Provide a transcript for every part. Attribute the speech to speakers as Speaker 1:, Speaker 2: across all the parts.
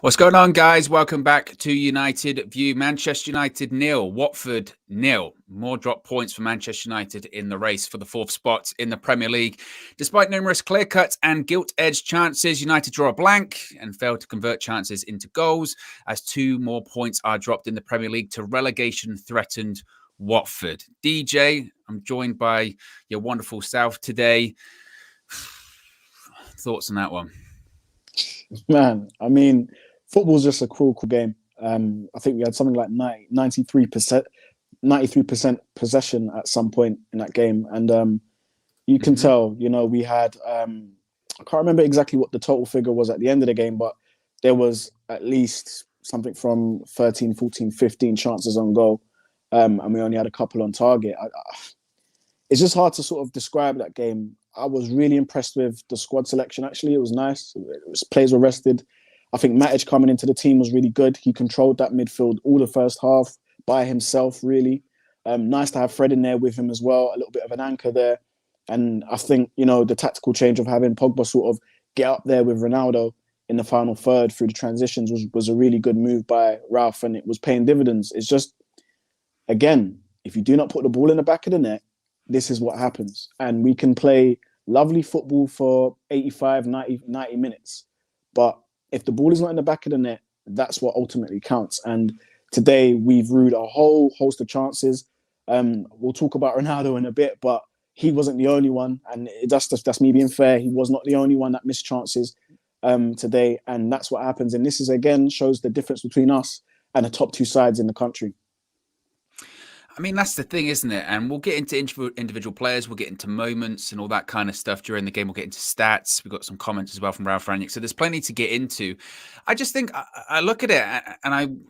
Speaker 1: What's going on, guys? Welcome back to United View. Manchester United 0, Watford 0. More drop points for Manchester United in the race for the fourth spot in the Premier League. Despite numerous clear-cut and gilt-edged chances, United draw a blank and fail to convert chances into goals as 2 more points are dropped in the Premier League to relegation-threatened Watford. DJ, I'm joined by your wonderful self today. Thoughts on that one?
Speaker 2: Man, I mean, football's just a cruel game. I think we had something like 93% possession at some point in that game. And you can tell, we had, I can't remember exactly what the total figure was at the end of the game, but there was at least something from 13, 14, 15 chances on goal. And we only had a couple on target. It's just hard to sort of describe that game. I was really impressed with the squad selection, actually. It was nice. Players were rested. I think Matic coming into the team was really good. He controlled that midfield all the first half by himself, really. Nice to have Fred in there with him as well, a little bit of an anchor there. And I think, the tactical change of having Pogba sort of get up there with Ronaldo in the final third through the transitions was a really good move by Ralph, and it was paying dividends. It's just, again, if you do not put the ball in the back of the net, this is what happens. And we can play lovely football for 85, 90 minutes. But if the ball is not in the back of the net, that's what ultimately counts. And today we've rued a whole host of chances. We'll talk about Ronaldo in a bit, but he wasn't the only one. And that's me being fair. He was not the only one that missed chances today. And that's what happens. And this is, again, shows the difference between us and the top 2 sides in the country.
Speaker 1: I mean, that's the thing, isn't it? And we'll get into individual players. We'll get into moments and all that kind of stuff during the game. We'll get into stats. We've got some comments as well from Ralph Rangnick. So there's plenty to get into. I just think I look at it and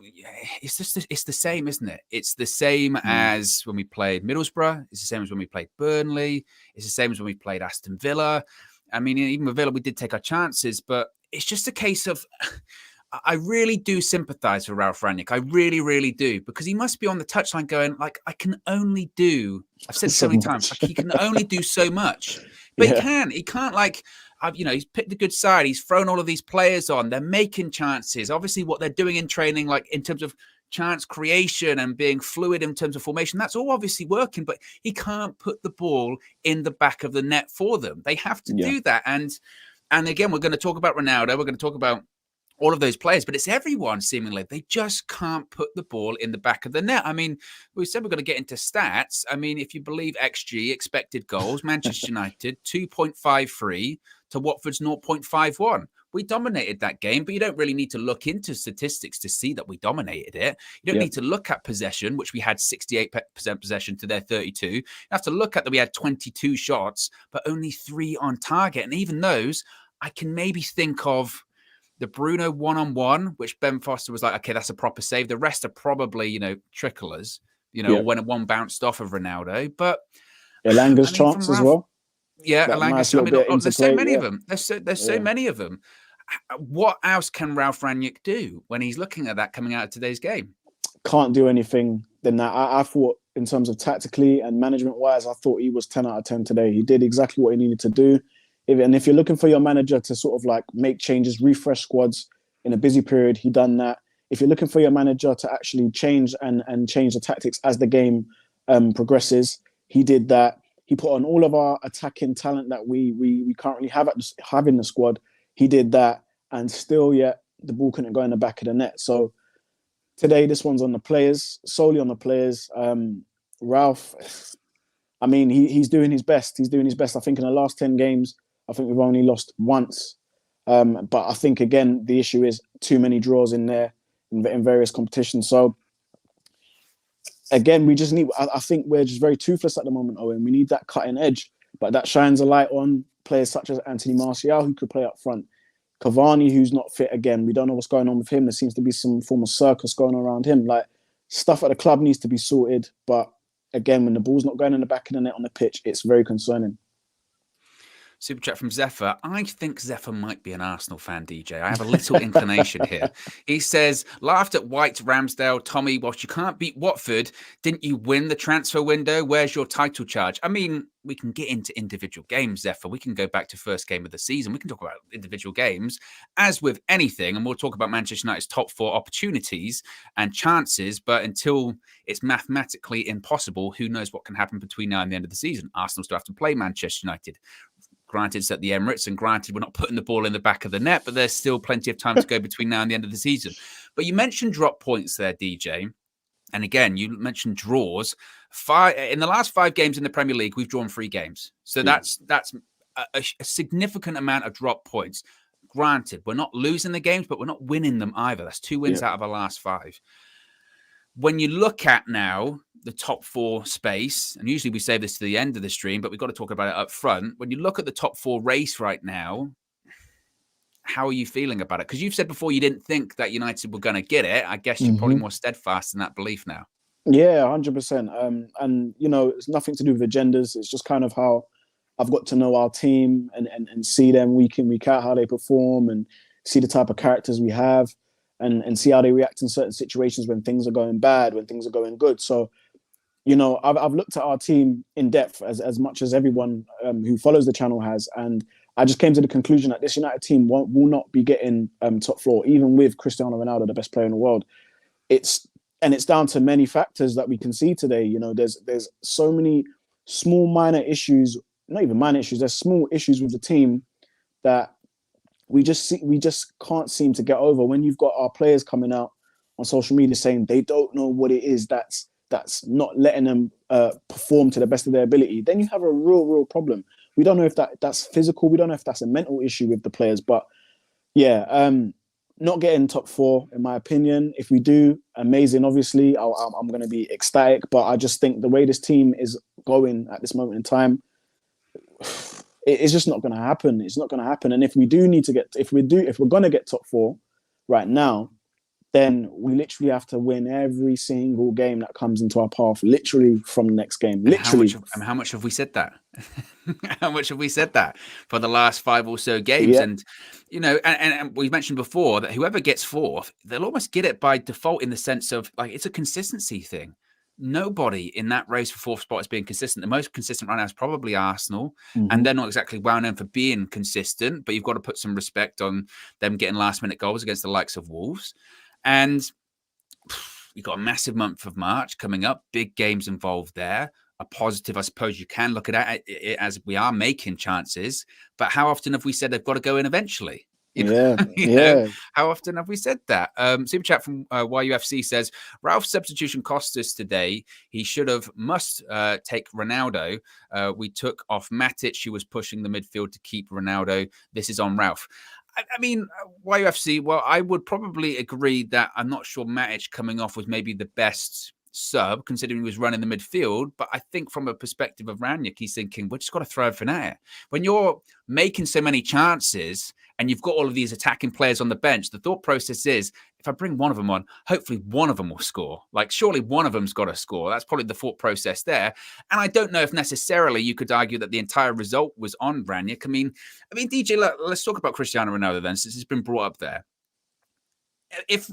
Speaker 1: it's the same, isn't it? It's the same as when we played Middlesbrough. It's the same as when we played Burnley. It's the same as when we played Aston Villa. I mean, even with Villa, we did take our chances, but it's just a case of... I really do sympathise for Ralph Rangnick. I really, really do, because he must be on the touchline going, like, I can only do. I've said so many times, like, he can only do so much, but he can't. Like, he's picked a good side. He's thrown all of these players on. They're making chances. Obviously, what they're doing in training, like in terms of chance creation and being fluid in terms of formation, that's all obviously working. But he can't put the ball in the back of the net for them. They have to do that. And again, we're going to talk about Ronaldo. We're going to talk about all of those players, but it's everyone seemingly. They just can't put the ball in the back of the net. I mean, we said we're going to get into stats. I mean, if you believe XG, expected goals, Manchester United 2.53 to Watford's 0.51. We dominated that game, but you don't really need to look into statistics to see that we dominated it. You don't need to look at possession, which we had 68% possession to their 32. You have to look at that we had 22 shots, but only 3 on target. And even those, I can maybe think of the Bruno one-on-one, which Ben Foster was like, okay, that's a proper save. The rest are probably, tricklers, when one bounced off of Ronaldo. But
Speaker 2: Olanga's chance as well.
Speaker 1: Yeah, Olanga's. There's so many of them. There's so many of them. What else can Ralph Rangnick do when he's looking at that coming out of today's game?
Speaker 2: Can't do anything than that. I thought, in terms of tactically and management-wise, I thought he was 10 out of 10 today. He did exactly what he needed to do. If you're looking for your manager to sort of like make changes, refresh squads in a busy period, he done that. If you're looking for your manager to actually change and change the tactics as the game progresses, he did that. He put on all of our attacking talent that we currently have in the squad. He did that, and still, the ball couldn't go in the back of the net. So today, this one's on the players, solely on the players. Ralph, I mean, he's doing his best. He's doing his best. I think in the last 10 games, I think we've only lost once. But I think, again, the issue is too many draws in there in various competitions. So, again, we just need... I think we're just very toothless at the moment, Owen. We need that cutting edge. But that shines a light on players such as Anthony Martial, who could play up front. Cavani, who's not fit again. We don't know what's going on with him. There seems to be some form of circus going on around him. Like, stuff at the club needs to be sorted. But, again, when the ball's not going in the back of the net on the pitch, it's very concerning.
Speaker 1: Super chat from Zephyr. I think Zephyr might be an Arsenal fan, DJ. I have a little inclination here. He says, laughed at White, Ramsdale, Tommy, whilst you can't beat Watford, didn't you win the transfer window? Where's your title charge? I mean, we can get into individual games, Zephyr. We can go back to first game of the season. We can talk about individual games. As with anything, and we'll talk about Manchester United's top 4 opportunities and chances, but until it's mathematically impossible, who knows what can happen between now and the end of the season? Arsenal still have to play Manchester United. Granted, it's at the Emirates, and granted, we're not putting the ball in the back of the net, but there's still plenty of time to go between now and the end of the season. But you mentioned drop points there, DJ. And again, you mentioned draws. In the last 5 games in the Premier League, we've drawn 3 games. So that's a significant amount of drop points. Granted, we're not losing the games, but we're not winning them either. That's 2 wins out of our last 5. When you look at now the top 4 space, and usually we save this to the end of the stream, but we've got to talk about it up front. When you look at the top 4 race right now, how are you feeling about it? Because you've said before you didn't think that United were going to get it. I guess you're probably more steadfast in that belief now.
Speaker 2: Yeah, 100%. And, you know, it's nothing to do with agendas. It's just kind of how I've got to know our team and see them week in, week out, how they perform, and see the type of characters we have, and see how they react in certain situations when things are going bad, when things are going good. So, you know, I've looked at our team in depth as much as everyone who follows the channel has, and I just came to the conclusion that this United team will not be getting top 4, even with Cristiano Ronaldo, the best player in the world. It's down to many factors that we can see today. You know, there's so many small minor issues, not even minor issues. There's small issues with the team that we just can't seem to get over. When you've got our players coming out on social media saying they don't know what it is that's not letting them perform to the best of their ability, then you have a real problem. We don't know if that's physical. We don't know if that's a mental issue with the players. But yeah, not getting top 4, in my opinion. If we do, amazing. Obviously, I'm going to be ecstatic. But I just think the way this team is going at this moment in time, it's just not going to happen. It's not going to happen. And if we're going to get top 4 right now, then we literally have to win every single game that comes into our path, literally from the next game. Literally.
Speaker 1: How much have we said that? How much have we said that for the last 5 or so games?
Speaker 2: Yeah.
Speaker 1: And, you know, and we've mentioned before that whoever gets 4th, they'll almost get it by default in the sense of, like, it's a consistency thing. Nobody in that race for 4th spot is being consistent. The most consistent right now is probably Arsenal, and they're not exactly well known for being consistent, but you've got to put some respect on them getting last-minute goals against the likes of Wolves. And you've got a massive month of March coming up, big games involved there. A positive, I suppose you can look at it as we are making chances, but how often have we said they've got to go in eventually? You know, how often have we said that? Super chat from YUFC says, Ralph's substitution cost us today. He must take Ronaldo. We took off Matic, who was pushing the midfield to keep Ronaldo. This is on Ralph. I mean, YUFC, well, I would probably agree that I'm not sure Matic coming off was maybe the best sub, considering he was running the midfield. But I think from a perspective of Ranić, he's thinking, we're just got to throw everything at it. When you're making so many chances and you've got all of these attacking players on the bench, the thought process is, if I bring one of them on, hopefully one of them will score. Like, surely one of them's got to score. That's probably the thought process there. And I don't know if necessarily you could argue that the entire result was on Ranić. I mean, DJ, let's talk about Cristiano Ronaldo then, since it's been brought up there. If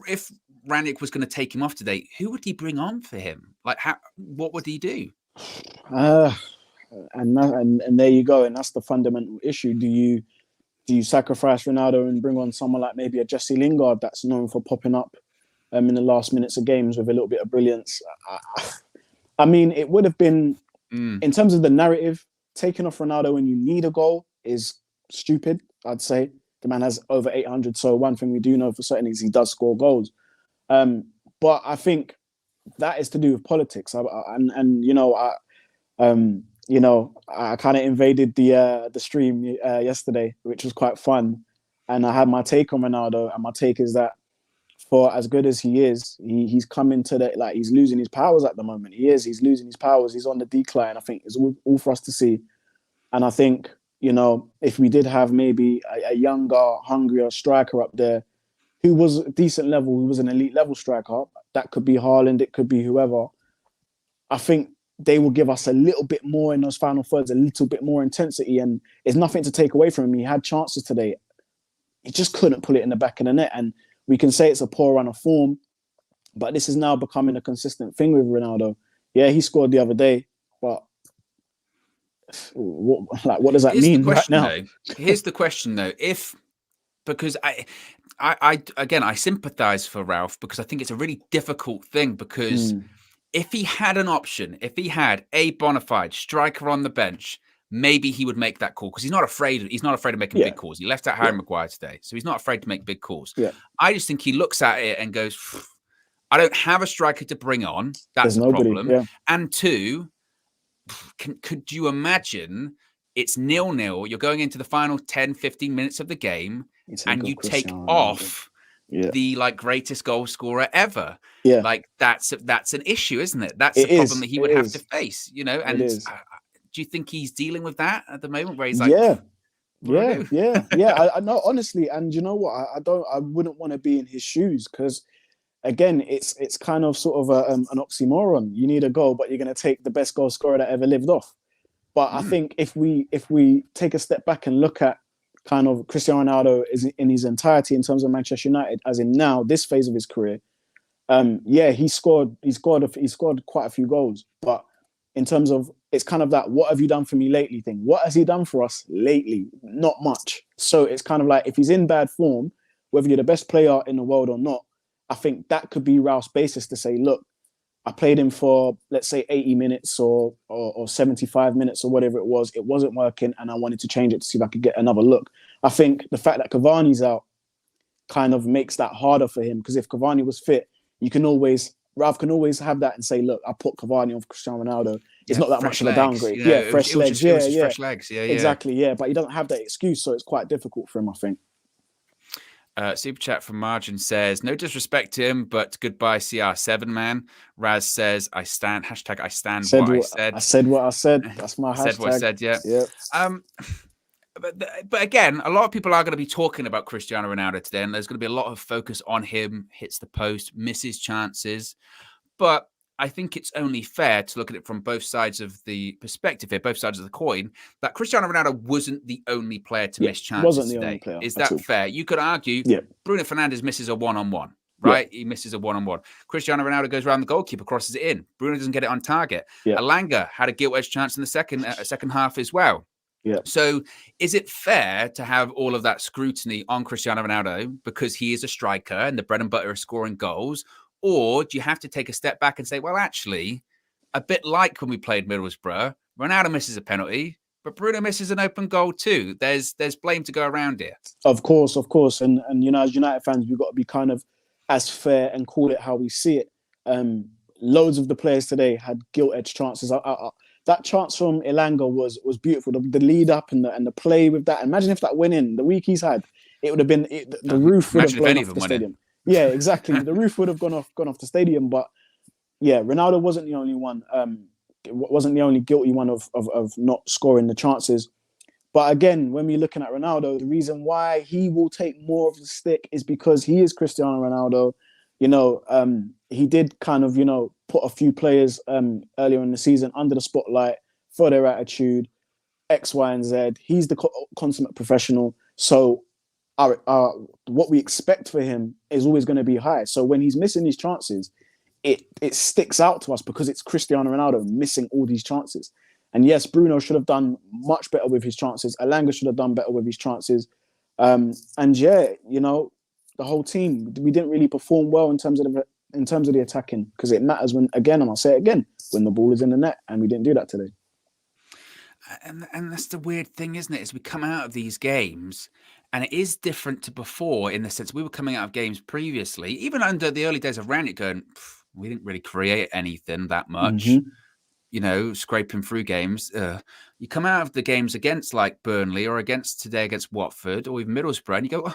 Speaker 1: Ranić was going to take him off today, who would he bring on for him? Like, what would he do?
Speaker 2: And there you go. And that's the fundamental issue. Do you sacrifice Ronaldo and bring on someone like maybe a Jesse Lingard that's known for popping up in the last minutes of games with a little bit of brilliance? I mean, it would have been, in terms of the narrative, taking off Ronaldo when you need a goal is stupid, I'd say. The man has over 800, so one thing we do know for certain is he does score goals. But I think that is to do with politics. I kind of invaded the stream yesterday, which was quite fun, and I had my take on Ronaldo, and my take is that for as good as he is, he's coming to he's losing his powers at the moment. He's losing his powers. He's on the decline. I think it's all for us to see, and I think, you know, if we did have maybe a younger, hungrier striker up there who was a decent level, who was an elite level striker, that could be Haaland, it could be whoever. I think they will give us a little bit more in those final thirds, a little bit more intensity, and there's nothing to take away from him. He had chances today. He just couldn't put it in the back of the net. And we can say it's a poor run of form, but this is now becoming a consistent thing with Ronaldo. Yeah, he scored the other day, but what does that mean right now?
Speaker 1: Here's the question, though. Because I sympathise for Ralph, because I think it's a really difficult thing, because if he had an option, if he had a bona fide striker on the bench, maybe he would make that call, because he's not afraid of making big calls. He left out Harry Maguire today, so he's not afraid to make big calls. I just think he looks at it and goes, I don't have a striker to bring on. That's the problem. And two, could you imagine it's 0-0, you're going into the final 10, 15 minutes of the game, and you take off the greatest goal scorer ever? That's an issue, isn't it? That's the problem that he would have to face, and do you think he's dealing with that at the moment, where he's like,
Speaker 2: I know, honestly. And you know what, I wouldn't want to be in his shoes, because again, it's kind of sort of an oxymoron. You need a goal, but you're going to take the best goal scorer that ever lived off. But I think if we take a step back and look at kind of Cristiano Ronaldo in his entirety in terms of Manchester United, as in now this phase of his career, he scored quite a few goals. But in terms of, it's kind of that "what have you done for me lately" thing. What has he done for us lately? Not much. So it's kind of like, if he's in bad form, whether you're the best player in the world or not, I think that could be Ralph's basis to say, look, I played him for, let's say, 80 minutes or 75 minutes or whatever it was. It wasn't working, and I wanted to change it to see if I could get another look. I think the fact that Cavani's out kind of makes that harder for him, because if Cavani was fit, Ralph can always have that and say, look, I put Cavani on Cristiano Ronaldo. It's not that much of a downgrade. Fresh legs. Fresh legs. Exactly. But he doesn't have that excuse, so it's quite difficult for him, I think.
Speaker 1: Super chat from Margin says, no disrespect to him, but goodbye CR7 man. Raz says, I stand what I said.
Speaker 2: I said what I said. That's my hashtag.
Speaker 1: Said what I said, yeah. But again, a lot of people are going to be talking about Cristiano Ronaldo today, and there's going to be a lot of focus on him. Hits the post, misses chances. But I think it's only fair to look at it from both sides of the perspective here, both sides of the coin, that Cristiano Ronaldo wasn't the only player to miss chances
Speaker 2: wasn't the
Speaker 1: today.
Speaker 2: Only player.
Speaker 1: Is that fair? You could argue Bruno Fernandes misses a one-on-one, right? He misses a one-on-one. Cristiano Ronaldo goes around the goalkeeper, crosses it in. Bruno doesn't get it on target. Olanga had a gilt-edged chance in the second half as well. So is it fair to have all of that scrutiny on Cristiano Ronaldo because he is a striker and the bread and butter is scoring goals? Or do you have to take a step back and say, well, actually, a bit like when we played Middlesbrough, Ronaldo misses a penalty, but Bruno misses an open goal too. There's blame to go around here. Of
Speaker 2: course. And as United fans, we've got to be kind of as fair and call it how we see it. Loads of the players today had gilt-edged chances. That chance from Olanga was beautiful. The lead up and the play with that. Imagine if that went in. The week he's had, it would have been the roof would have blown off the stadium. Yeah, exactly. The roof would have gone off the stadium. But yeah, Ronaldo wasn't the only one. Wasn't the only guilty one of not scoring the chances. But again, when we're looking at Ronaldo, the reason why he will take more of the stick is because he is Cristiano Ronaldo. He did kind of, put a few players earlier in the season under the spotlight for their attitude, X, Y, and Z. He's the consummate professional. So what we expect for him is always going to be high. So when he's missing these chances, it sticks out to us because it's Cristiano Ronaldo missing all these chances. And yes, Bruno should have done much better with his chances. Olanga should have done better with his chances. The whole team, we didn't really perform well in terms of the attacking, because it matters when, again, and I'll say it again, when the ball is in the net, and we didn't do that today.
Speaker 1: And that's the weird thing, isn't it? Is we come out of these games, and it is different to before in the sense we were coming out of games previously, even under the early days of Ranić, going, we didn't really create anything that much. Scraping through games. You come out of the games against like Burnley or today against Watford or even Middlesbrough, and you go,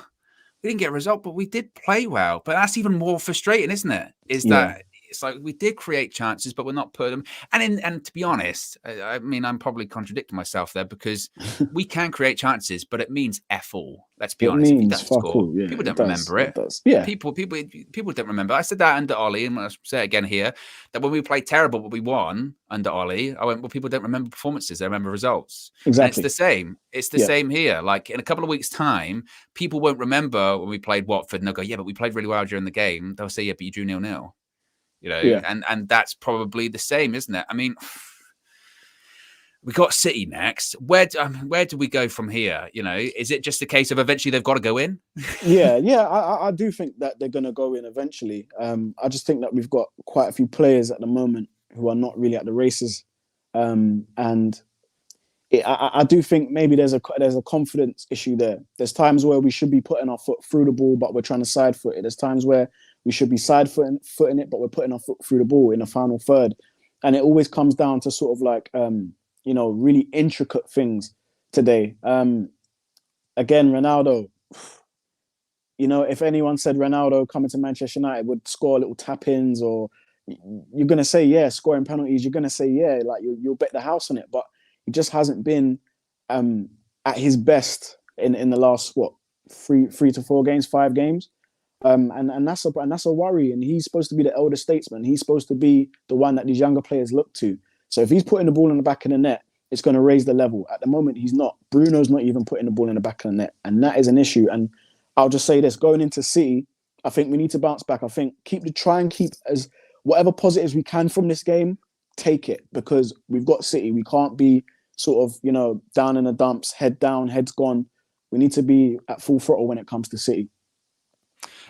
Speaker 1: we didn't get a result, but we did play well. But that's even more frustrating, isn't it? That it's like we did create chances, but we're not putting them. And to be honest, I mean, I'm probably contradicting myself there because we can create chances, but it means F all. Let's be
Speaker 2: It
Speaker 1: honest. If you
Speaker 2: means
Speaker 1: don't
Speaker 2: fuck
Speaker 1: score,
Speaker 2: all. Yeah,
Speaker 1: people
Speaker 2: it
Speaker 1: don't
Speaker 2: does.
Speaker 1: remember it.
Speaker 2: It does. Yeah.
Speaker 1: People don't remember. I said that under Ollie, and I'll say it again here, that when we played terrible, but we won under Ollie, I went, well, people don't remember performances, they remember results.
Speaker 2: Exactly.
Speaker 1: And it's the same. It's the same here. Like in a couple of weeks' time, people won't remember when we played Watford, and they'll go, yeah, but we played really well during the game. They'll say, yeah, but you drew 0-0. You know, and that's probably the same, isn't it? I mean, we got City next. Where do we go from here? You know, is it just a case of eventually they've got to go in?
Speaker 2: I do think that they're going to go in eventually. I just think that we've got quite a few players at the moment who are not really at the races, and I do think maybe there's a confidence issue there. There's times where we should be putting our foot through the ball, but we're trying to side foot it. There's times where we should be side footing it, but we're putting our foot through the ball in the final third. And it always comes down to sort of like, really intricate things today. Again, Ronaldo, if anyone said Ronaldo coming to Manchester United would score little tap-ins, or you're going to say, yeah, scoring penalties, you're going to say, yeah, like you'll bet the house on it. But he just hasn't been at his best in the last, 3 to 4 games, 5 games. And that's a worry. And he's supposed to be the elder statesman. He's supposed to be the one that these younger players look to. So if he's putting the ball in the back of the net, it's going to raise the level. At the moment, he's not. Bruno's not even putting the ball in the back of the net. And that is an issue. And I'll just say this, going into City, I think we need to bounce back. I think try and keep as whatever positives we can from this game, take it, because we've got City. We can't be sort of, down in the dumps, head down, heads gone. We need to be at full throttle when it comes to City.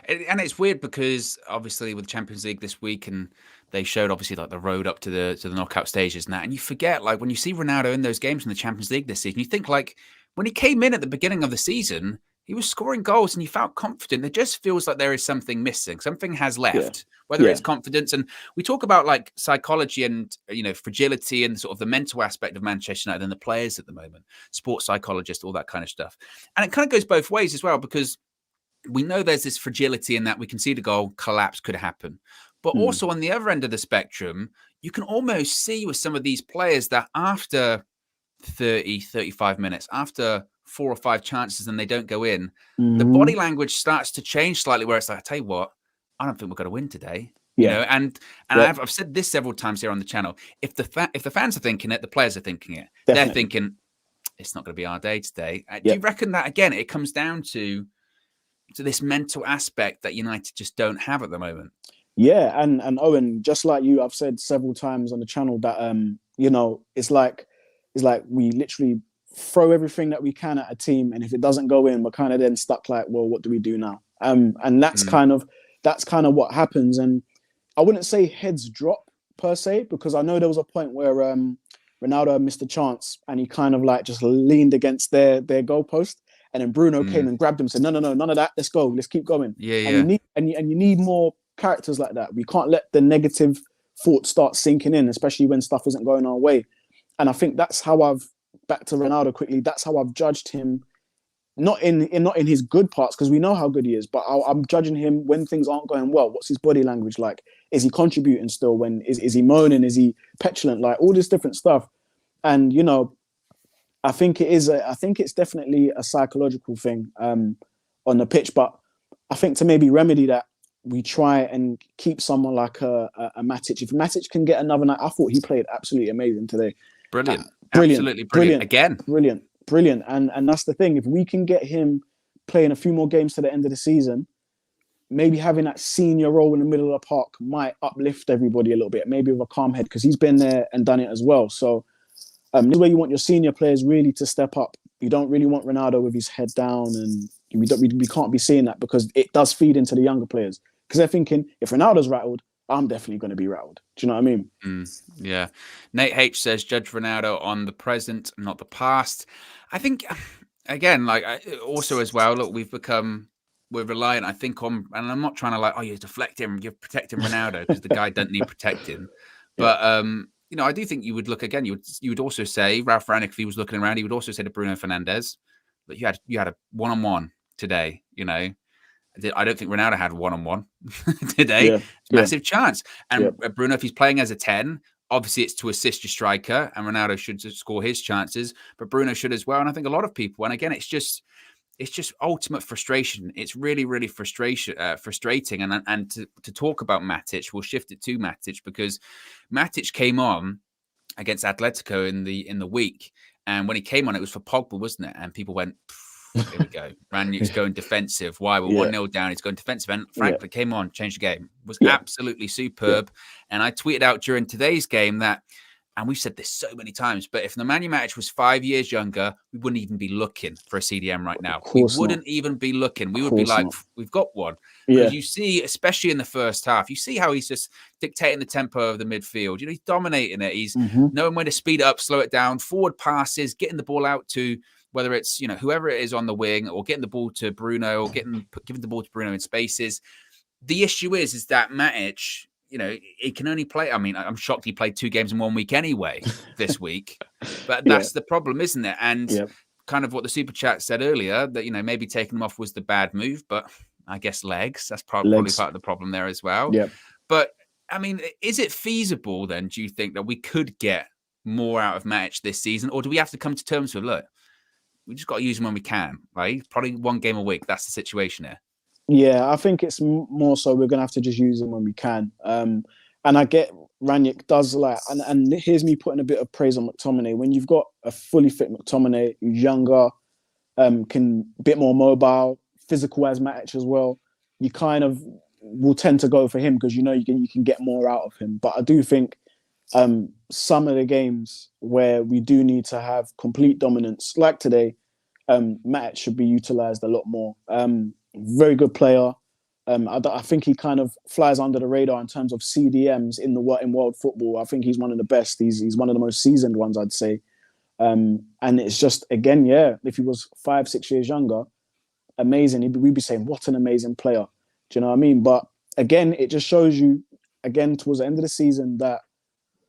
Speaker 1: And it's weird because obviously with the Champions League this week, and they showed obviously like the road up to the knockout stages and that, and you forget, like when you see Ronaldo in those games in the Champions League this season, you think like when he came in at the beginning of the season, he was scoring goals and he felt confident. It just feels like there is something missing. Something has left, whether it's confidence. And we talk about like psychology and, fragility and sort of the mental aspect of Manchester United and the players at the moment, sports psychologist, all that kind of stuff. And it kind of goes both ways as well, because we know there's this fragility in that we can see the goal collapse could happen. But also on the other end of the spectrum, you can almost see with some of these players that after 30, 35 minutes, after 4 or 5 chances and they don't go in, the body language starts to change slightly, where it's like, I tell you what, I don't think we're going to win today. And I've said this several times here on the channel. If the fans are thinking it, the players are thinking it. Definitely. They're thinking, it's not going to be our day today. Do you reckon that, again, it comes down to this mental aspect that United just don't have at the moment?
Speaker 2: Yeah, and Owen, just like you, I've said several times on the channel that it's like we literally throw everything that we can at a team, and if it doesn't go in, we're kind of then stuck like, well, what do we do now? And that's kind of what happens. And I wouldn't say heads drop per se, because I know there was a point where Ronaldo missed a chance and he kind of like just leaned against their goalpost. And then Bruno came and grabbed him and said, no, none of that. Let's go. Let's keep going. And you need more characters like that. We can't let the negative thoughts start sinking in, especially when stuff isn't going our way. And I think that's how back to Ronaldo quickly, that's how I've judged him, not in his good parts, because we know how good he is, but I'm judging him when things aren't going well. What's his body language like? Is he contributing still? Is he moaning? Is he petulant? Like all this different stuff. And, I think it's definitely a psychological thing on the pitch, but I think to maybe remedy that, we try and keep someone like a Matic. If Matic can get another night, I thought he played absolutely amazing today.
Speaker 1: Brilliant. Absolutely brilliant. Again.
Speaker 2: Brilliant. And that's the thing. If we can get him playing a few more games to the end of the season, maybe having that senior role in the middle of the park might uplift everybody a little bit, maybe with a calm head, because he's been there and done it as well. So this is where you want your senior players really to step up. You don't really want Ronaldo with his head down, and we can't be seeing that, because it does feed into the younger players, because they're thinking, if Ronaldo's rattled, I'm definitely going to be rattled. Do you know what I mean?
Speaker 1: Yeah. Nate H says, judge Ronaldo on the present, not the past. I think, again, also as well, look, we're reliant, I think, on, and I'm not trying to you deflect him, you're protecting Ronaldo, because the guy doesn't need protecting. But, I do think you would look again. You would also say Ralph Rangnick, if he was looking around, he would also say to Bruno Fernandes, "But you had a 1-on-1 today, I don't think Ronaldo had one-on-one today.
Speaker 2: Yeah,
Speaker 1: Massive chance.
Speaker 2: yeah,
Speaker 1: And Bruno, if he's playing as a 10, obviously it's to assist your striker, and Ronaldo should score his chances, but Bruno should as well. And I think a lot of people, and again, it's just ultimate frustration. It's really, really frustrating. And to talk about Matic, we'll shift it to Matic, because Matic came on against Atletico in the week, and when he came on, it was for Pogba, wasn't it? And people went, here we go. Ranić's going defensive. Why? We're 1-0 down. He's going defensive. And Franklin came on, changed the game. Was absolutely superb. And I tweeted out during today's game that, and we've said this so many times, but if Nemanja Matic was 5 years younger, we wouldn't even be looking for a CDM right now. We wouldn't even be looking. We would be like, we've got one. Because you see, especially in the first half, you see how he's just dictating the tempo of the midfield. You know, he's dominating it. He's knowing when to speed it up, slow it down, forward passes, getting the ball out to whether it's, you know, whoever it is on the wing, or getting the ball to Bruno, or giving the ball to Bruno in spaces. The issue is that Matic, you know, he can only play. I mean, I'm shocked he played 2 games in 1 week anyway this week, but that's the problem, isn't it? And kind of what the super chat said earlier, that, you know, maybe taking him off was the bad move, but I guess legs, that's probably part of the problem there as well. But I mean, is it feasible then, do you think, that we could get more out of Matic this season, or do we have to come to terms with, look, we just got to use him when we can, right? Probably 1 game a week. That's the situation here.
Speaker 2: Yeah, I think it's more so we're going to have to just use him when we can. And I get Ranić does like, and here's me putting a bit of praise on McTominay. When you've got a fully fit McTominay, who's younger, can a bit more mobile, physical as Matic as well, you kind of will tend to go for him, because you know you can get more out of him. But I do think some of the games where we do need to have complete dominance, like today, Matic should be utilised a lot more. Very good player. I think he kind of flies under the radar in terms of CDMs in world football. I think he's one of the best. He's one of the most seasoned ones, I'd say. And it's just, again, if he was 5-6 years younger, amazing. We'd be saying, what an amazing player. Do you know what I mean? But again, it just shows you, again, towards the end of the season, that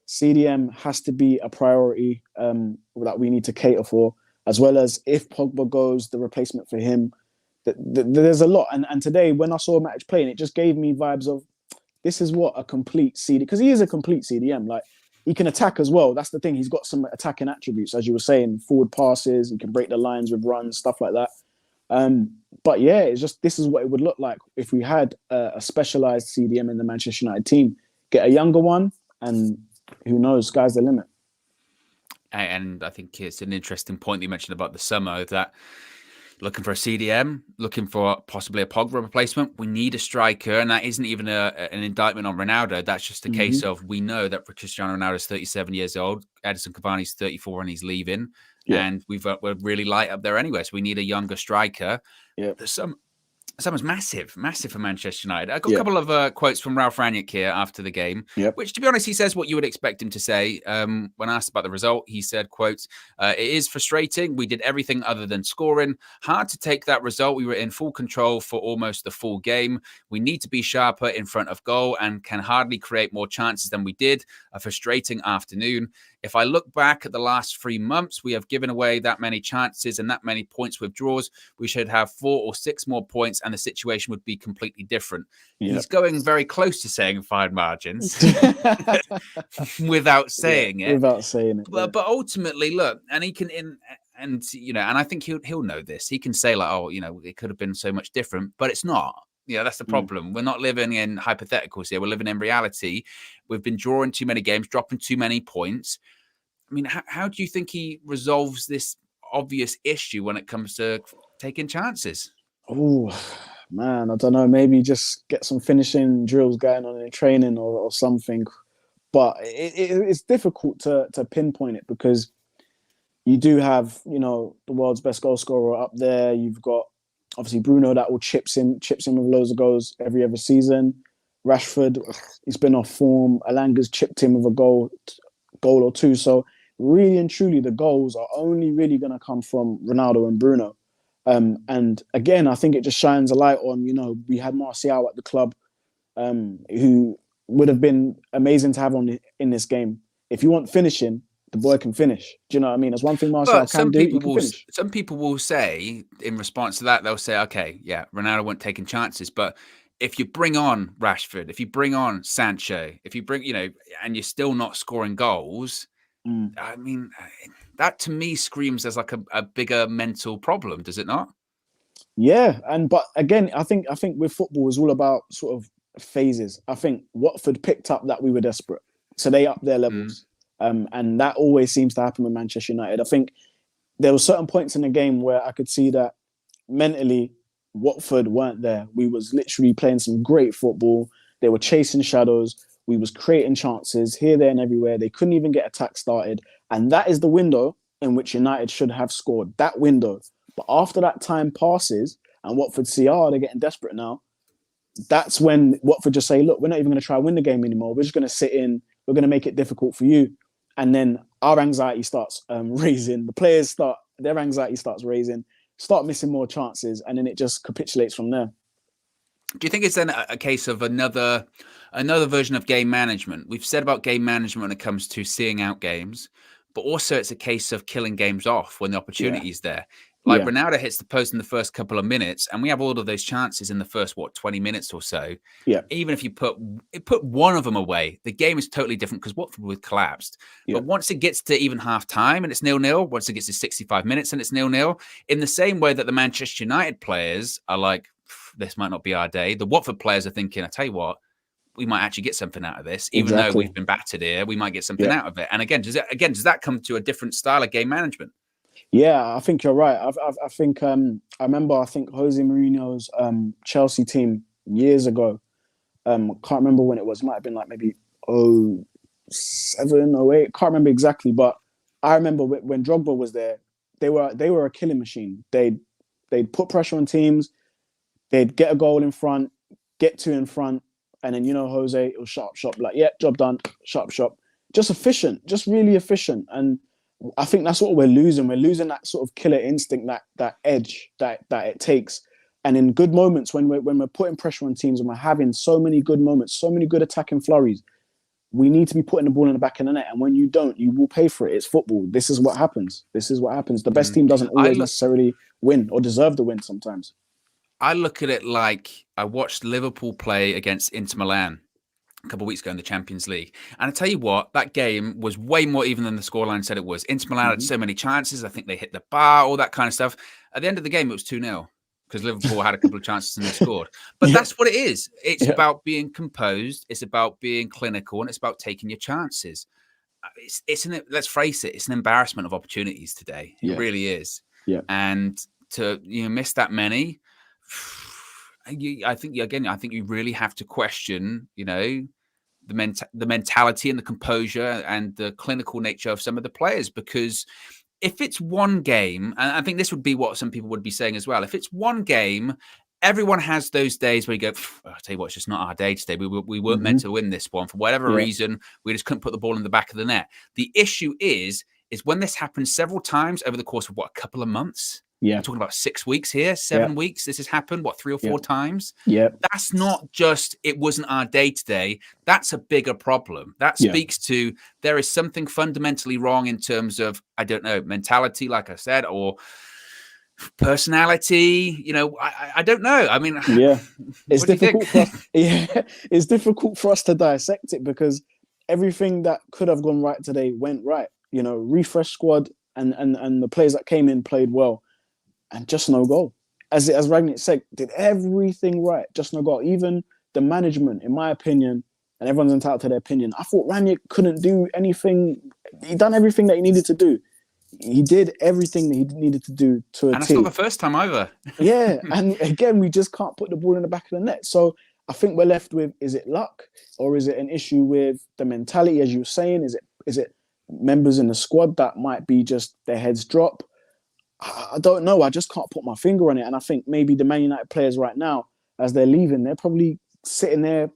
Speaker 2: CDM has to be a priority that we need to cater for, as well as if Pogba goes, the replacement for him. There's a lot. And today, when I saw Matic playing, it just gave me vibes of, this is what a complete CD, because he is a complete CDM. Like, he can attack as well. That's the thing. He's got some attacking attributes, as you were saying, forward passes. He can break the lines with runs, stuff like that. But yeah, it's just, this is what it would look like if we had a specialised CDM in the Manchester United team. Get a younger one, and who knows, sky's the limit.
Speaker 1: And I think it's an interesting point that you mentioned about the summer, that looking for a CDM, looking for possibly a Pogba replacement, we need a striker. And that isn't even an indictment on Ronaldo. That's just a case of, we know that Cristiano Ronaldo is 37 years old. Edison Cavani's 34 and he's leaving. And we're really light up there anyway. So we need a younger striker. Summer's massive for Manchester United. I got a couple of quotes from Ralph Rangnick here after the game, which, to be honest, he says what you would expect him to say. When asked about the result, he said, quote, "It is frustrating. We did everything other than scoring. Hard to take that result. We were in full control for almost the full game. We need to be sharper in front of goal and can hardly create more chances than we did. A frustrating afternoon. If I look back at the last 3 months, we have given away that many chances and that many points with draws. We should have 4 or 6 more points and the situation would be completely different." He's going very close to saying fine margins without saying it. But ultimately, look, and he can, and I think he'll know this. He can say, like, oh, it could have been so much different, but it's not. Yeah, that's the problem. We're not living in hypotheticals here. We're living in reality. We've been drawing too many games, dropping too many points. I mean, how do you think he resolves this obvious issue when it comes to taking chances?
Speaker 2: Oh, man, I don't know. Maybe just get some finishing drills going on in training or something. But it's difficult to pinpoint it, because you do have, the world's best goal scorer up there. You've got, obviously, Bruno that will chips in with loads of goals every other season. Rashford, he's been off form. Olanga's chipped in with a goal or two. So really and truly, the goals are only really going to come from Ronaldo and Bruno. And again, I think it just shines a light on, we had Martial at the club, who would have been amazing to have in this game. If you want finishing, the boy can finish. Do you know what I mean? There's one thing Martial
Speaker 1: But
Speaker 2: can do. He can finish.
Speaker 1: some people will say in response to that, they'll say, okay, yeah, Ronaldo wasn't taking chances, but if you bring on Rashford, if you bring on Sancho, if you bring, and you're still not scoring goals, I mean, that to me screams as like a bigger mental problem, does it not?
Speaker 2: Yeah, but again, I think with football is all about sort of phases. I think Watford picked up that we were desperate, so they upped their levels, and that always seems to happen with Manchester United. I think there were certain points in the game where I could see that mentally Watford weren't there. We was literally playing some great football. They were chasing shadows. We was creating chances here, there, and everywhere. They couldn't even get attack started, and that is the window in which United should have scored. That window. But after that time passes and Watford see, they're getting desperate now, that's when Watford just say, look, we're not even going to try and win the game anymore. We're just going to sit in. We're going to make it difficult for you. And then our anxiety starts raising. The players their anxiety starts raising, start missing more chances, and then it just capitulates from there.
Speaker 1: Do you think it's then a case of another version of game management? We've said about game management when it comes to seeing out games, but also it's a case of killing games off when the opportunity is there. Like Ronaldo hits the post in the first couple of minutes, and we have all of those chances in the first 20 minutes or so.
Speaker 2: Yeah.
Speaker 1: Even if you put one of them away, the game is totally different because Watford would collapsed. Yeah. But once it gets to even half time and it's 0-0, once it gets to 65 minutes and it's 0-0, in the same way that the Manchester United players are like, this might not be our day, the Watford players are thinking, I tell you what, we might actually get something out of this, even though we've been battered here. We might get something out of it. And again, does that come to a different style of game management?
Speaker 2: Yeah, I think you're right. I think I remember. I think Jose Mourinho's Chelsea team years ago. Can't remember when it was. It might have been like maybe 07, 08. Can't remember exactly, but I remember when Drogba was there. They were a killing machine. They'd put pressure on teams. They'd get a goal in front, get two in front, and then Jose, it was shut up shop. Like, yeah, job done. Shut up shop. Just efficient. Just really efficient. And I think that's what we're losing. We're losing that sort of killer instinct, that edge that it takes. And in good moments, when we're putting pressure on teams and we're having so many good moments, so many good attacking flurries, we need to be putting the ball in the back of the net. And when you don't, you will pay for it. It's football. This is what happens. The best team doesn't always necessarily win or deserve the win sometimes.
Speaker 1: I look at it like I watched Liverpool play against Inter Milan a couple of weeks ago in the Champions League. And I tell you what, that game was way more even than the scoreline said it was. Inter Milan had so many chances. I think they hit the bar, all that kind of stuff. At the end of the game, it was 2-0 because Liverpool had a couple of chances and they scored. But that's what it is. It's about being composed. It's about being clinical, and it's about taking your chances. Let's face it, it's an embarrassment of opportunities today. It really is.
Speaker 2: Yeah.
Speaker 1: And to miss that many, I think you really have to question, the mentality and the composure and the clinical nature of some of the players. Because if it's one game, and I think this would be what some people would be saying as well, if it's one game, everyone has those days where you go, I'll tell you what, it's just not our day today. We weren't meant to win this one for whatever reason. We just couldn't put the ball in the back of the net. The issue is when this happens several times over the course of a couple of months.
Speaker 2: Yeah.
Speaker 1: We're talking about 6 weeks here, 7 weeks. This has happened, 3 or 4 times?
Speaker 2: Yeah.
Speaker 1: That's not just, it wasn't our day today. That's a bigger problem. That speaks to there is something fundamentally wrong in terms of, I don't know, mentality, like I said, or personality. I don't know. I mean,
Speaker 2: it's difficult for us. It's difficult for us to dissect it because everything that could have gone right today went right. Refresh squad and the players that came in played well. And just no goal. As Ragnick said, did everything right, just no goal. Even the management, in my opinion, and everyone's entitled to their opinion, I thought Ragnick couldn't do anything. He done everything that he needed to do. He did everything that he needed to do to a
Speaker 1: and
Speaker 2: team.
Speaker 1: And it's not the first time either.
Speaker 2: Yeah, and again, we just can't put the ball in the back of the net. So I think we're left with, is it luck? Or is it an issue with the mentality, as you were saying? Is it members in the squad that might be just their heads drop? I don't know. I just can't put my finger on it. And I think maybe the Man United players right now, as they're leaving, they're probably sitting there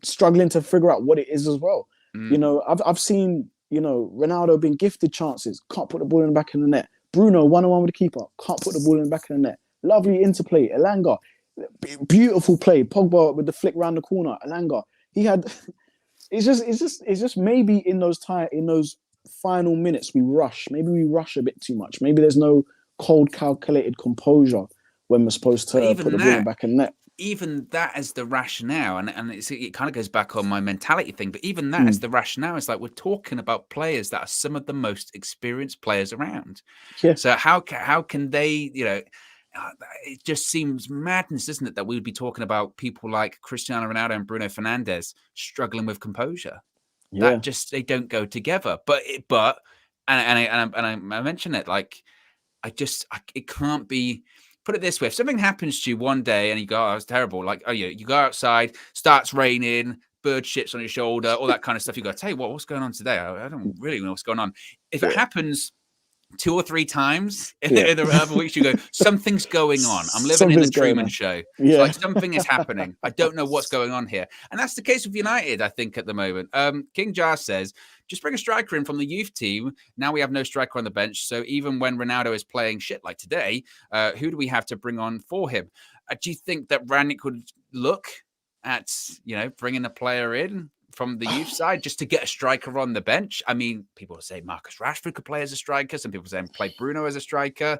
Speaker 2: struggling to figure out what it is as well. I've seen, Ronaldo being gifted chances, can't put the ball in the back of the net. Bruno, 1-on-1 with the keeper, can't put the ball in the back of the net. Lovely interplay. Olanga, beautiful play. Pogba with the flick round the corner. Olanga, he had. It's just maybe in those final minutes we rush. Maybe we rush a bit too much. Maybe there's no cold, calculated composure when we're supposed to put the ball in back in net.
Speaker 1: Even that as the rationale, and it kind of goes back on my mentality thing, but even that as the rationale is like we're talking about players that are some of the most experienced players around.
Speaker 2: Yeah.
Speaker 1: So how can they, it just seems madness, isn't it, that we would be talking about people like Cristiano Ronaldo and Bruno Fernandes struggling with composure.
Speaker 2: Yeah.
Speaker 1: That just, they don't go together. But I mention it, like, it can't be. Put it this way: if something happens to you one day and you go, "Oh, it's terrible," like, oh, you go outside, starts raining, bird shits on your shoulder, all that kind of stuff. You go, "Tell you what, what's going on today? I don't really know what's going on." If it happens 2 or 3 times in the other weeks, you go, something's going on. I'm living in the Truman Show. Yeah. So like something is happening. I don't know what's going on here. And that's the case with United, I think, at the moment. King Jar says, just bring a striker in from the youth team. Now we have no striker on the bench. So even when Ronaldo is playing shit like today, who do we have to bring on for him? Do you think that Rangnick would look at, bringing a player in from the youth side just to get a striker on the bench? I mean, people say Marcus Rashford could play as a striker. Some people say play Bruno as a striker.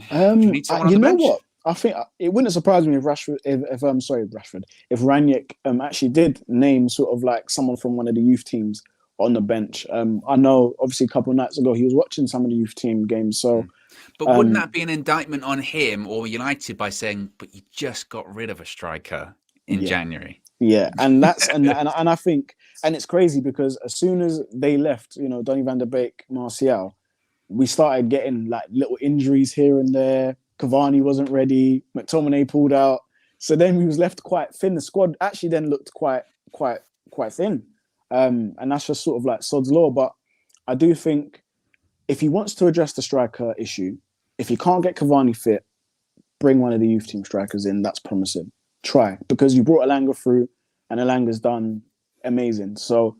Speaker 2: Do you need someone on the bench? What? I think it wouldn't surprise me if if Rangnick actually did name sort of like someone from one of the youth teams on the bench. I know obviously a couple of nights ago he was watching some of the youth team games. So,
Speaker 1: but wouldn't that be an indictment on him or United by saying, "But you just got rid of a striker in January"?
Speaker 2: Yeah, and that's and I think, and it's crazy because as soon as they left, Donny van der Beek, Martial, we started getting like little injuries here and there. Cavani wasn't ready. McTominay pulled out, so then we was left quite thin. The squad actually then looked quite thin, and that's just sort of like sod's law. But I do think if he wants to address the striker issue, if he can't get Cavani fit, bring one of the youth team strikers in. That's promising. Try, because you brought Olanga through and Olanga's done amazing. So,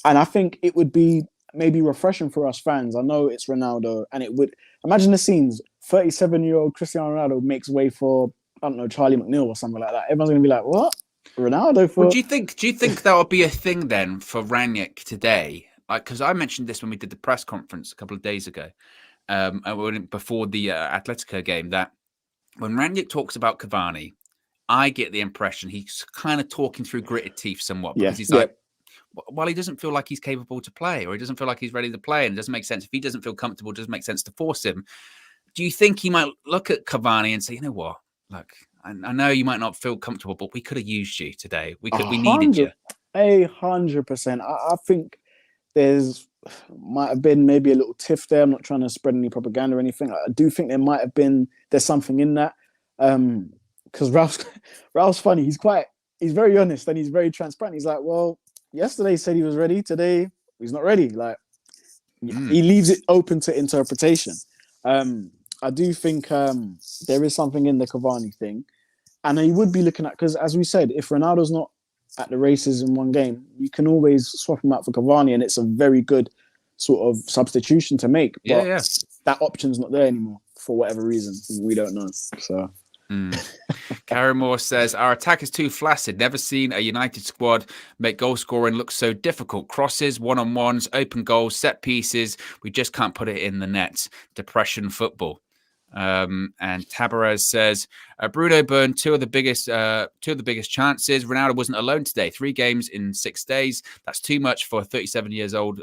Speaker 2: and I think it would be maybe refreshing for us fans. I know it's Ronaldo, and it would, imagine the scenes, 37-year-old Cristiano Ronaldo makes way for, I don't know, Charlie McNeil or something like that. Everyone's going to be like, what? Ronaldo for...
Speaker 1: Well, do you think that would be a thing then for Rangnick today? Like, because I mentioned this when we did the press conference a couple of days ago, before the Atletico game, that when Rangnick talks about Cavani, I get the impression he's kind of talking through gritted teeth somewhat, because he's like, well, he doesn't feel like he's capable to play, or he doesn't feel like he's ready to play, and it doesn't make sense. If he doesn't feel comfortable, it doesn't make sense to force him. Do you think he might look at Cavani and say, you know what, look, I know you might not feel comfortable, but we could have used you today. We needed you.
Speaker 2: 100%. I think might have been maybe a little tiff there. I'm not trying to spread any propaganda or anything. I do think there's something in that. Because Ralph's funny. He's very honest and he's very transparent. He's like, well, yesterday he said he was ready. Today he's not ready. Like, he leaves it open to interpretation. I do think there is something in the Cavani thing, and he would be looking at, because as we said, if Ronaldo's not at the races in one game, you can always swap him out for Cavani, and it's a very good sort of substitution to make. But that option's not there anymore for whatever reason. We don't know. So.
Speaker 1: Karen Moore says, our attack is too flaccid. Never seen a United squad make goal scoring look so difficult. Crosses, one-on-ones, open goals, set pieces. We just can't put it in the net. Depression football. And Tabarez says, Bruno burned two of the biggest chances. Ronaldo wasn't alone today. 3 games in 6 days. That's too much for 37 years old.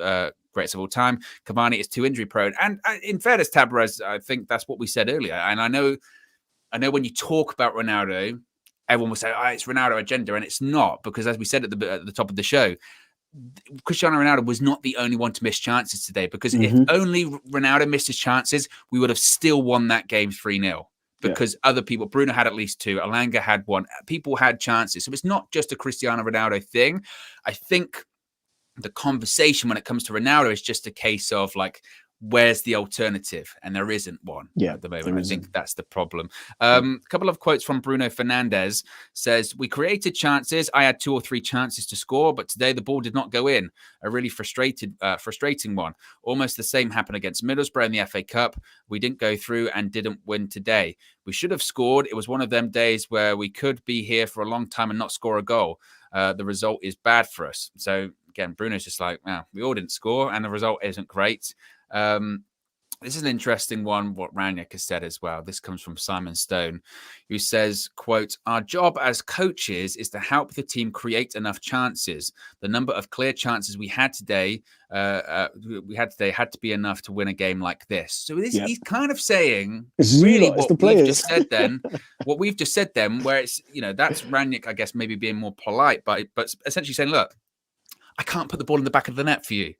Speaker 1: Greatest of all time. Cavani is too injury prone. And in fairness, Tabarez, I think that's what we said earlier. And I know when you talk about Ronaldo, everyone will say, it's Ronaldo agenda. And it's not, because as we said at the top of the show, Cristiano Ronaldo was not the only one to miss chances today, because if only Ronaldo missed his chances, we would have still won that game 3-0, because other people, Bruno had at least 2, Olanga had 1, people had chances. So it's not just a Cristiano Ronaldo thing. I think the conversation when it comes to Ronaldo is just a case of like, where's the alternative? And there isn't one at the moment. I think that's the problem. A couple of quotes from Bruno Fernandes says, we created chances. I had 2 or 3 chances to score, but today the ball did not go in. A really frustrating one. Almost the same happened against Middlesbrough in the FA Cup. We didn't go through and didn't win today. We should have scored. It was one of them days where we could be here for a long time and not score a goal. The result is bad for us. So again, Bruno's just like, we all didn't score and the result isn't great. This is an interesting one, what Ranić has said as well. This comes from Simon Stone, who says, quote, "Our job as coaches is to help the team create enough chances. The number of clear chances we had today had to be enough to win a game like this." So he's kind of saying really what we've just said then, where it's, that's Ranić, I guess, maybe being more polite, but essentially saying, look, I can't put the ball in the back of the net for you.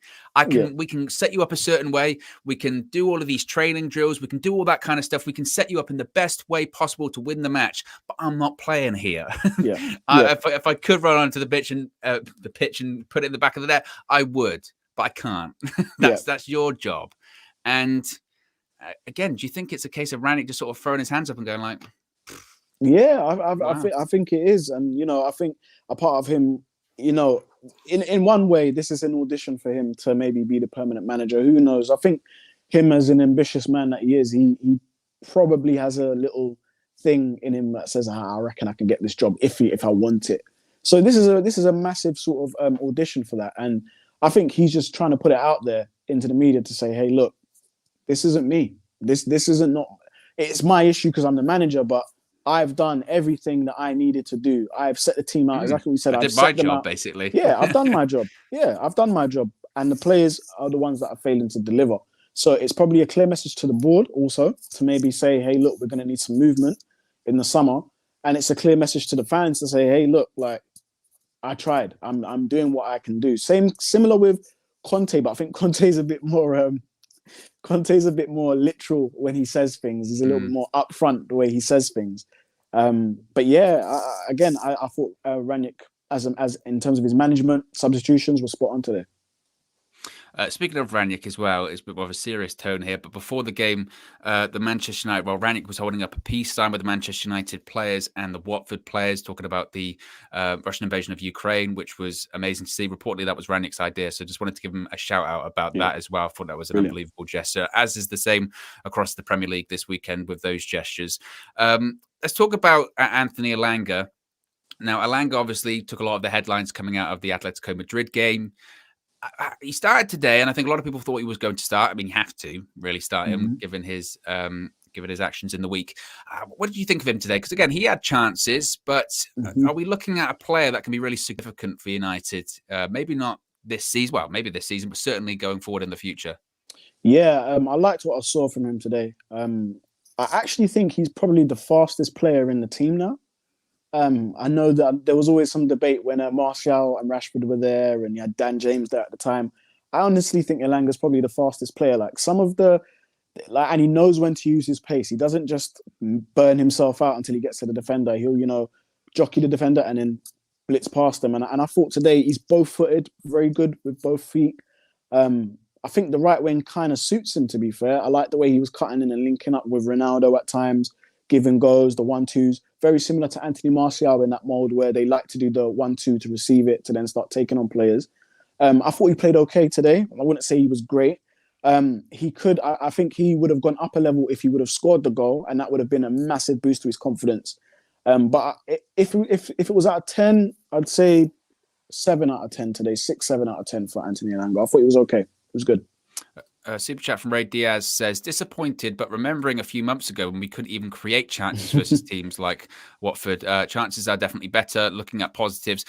Speaker 1: We can set you up a certain way. We can do all of these training drills. We can do all that kind of stuff. We can set you up in the best way possible to win the match. But I'm not playing here. If I could run onto the pitch and put it in the back of the net, I would, but I can't. That's your job. And again, do you think it's a case of Ranić just sort of throwing his hands up and going like,
Speaker 2: yeah, I think it is, and I think a part of him, in one way, this is an audition for him to maybe be the permanent manager. Who knows? I think him, as an ambitious man that he is, he probably has a little thing in him that says, I reckon I can get this job if I want it. So this is a massive sort of audition for that, and I think he's just trying to put it out there into the media to say, hey, look, this isn't me. This isn't not. It's my issue because I'm the manager, but I've done everything that I needed to do. I've set the team out exactly what we said.
Speaker 1: I did my job, basically.
Speaker 2: Yeah, I've done my job. And the players are the ones that are failing to deliver. So it's probably a clear message to the board also to maybe say, hey, look, we're going to need some movement in the summer. And it's a clear message to the fans to say, hey, look, like, I tried. I'm doing what I can do. Similar with Conte, but I think Conte's a bit more literal when he says things. He's a little bit more upfront the way he says things. But yeah, I thought Ranić, as in terms of his management, substitutions were spot on today.
Speaker 1: Speaking of Ranić as well, it's a bit more of a serious tone here. But before the game, the Manchester United, Ranić was holding up a peace sign with the Manchester United players and the Watford players, talking about the Russian invasion of Ukraine, which was amazing to see. Reportedly, that was Ranić's idea. So just wanted to give him a shout out about that as well. I thought that was an unbelievable gesture, as is the same across the Premier League this weekend with those gestures. Let's talk about Anthony Olanga. Now, Olanga obviously took a lot of the headlines coming out of the Atletico Madrid game. He started today, and I think a lot of people thought he was going to start. I mean, you have to really start him, given his actions in the week. What did you think of him today? Because again, he had chances, but are we looking at a player that can be really significant for United? Maybe not this season. Well, maybe this season, but certainly going forward in the future.
Speaker 2: Yeah, I liked what I saw from him today. I actually think he's probably the fastest player in the team now. I know that there was always some debate when Martial and Rashford were there and you had Dan James there at the time. I honestly think Elanga's probably the fastest player. And he knows when to use his pace. He doesn't just burn himself out until he gets to the defender. He'll, jockey the defender and then blitz past them. And I thought today he's both-footed, very good with both feet. I think the right wing kind of suits him, to be fair. I like the way he was cutting in and linking up with Ronaldo at times, giving goes, the 1-2s. Very similar to Anthony Martial in that mold where they like to do the 1-2 to receive it to then start taking on players. I thought he played okay today. I wouldn't say he was great. I think he would have gone up a level if he would have scored the goal, and that would have been a massive boost to his confidence. But if it was out of 10, I'd say 7 out of 10 today, 6, 7 out of 10 for Anthony Olanga. I thought he was okay. It was good.
Speaker 1: Super chat from Ray Diaz says, disappointed, but remembering a few months ago when we couldn't even create chances versus teams like Watford, chances are definitely better, looking at positives.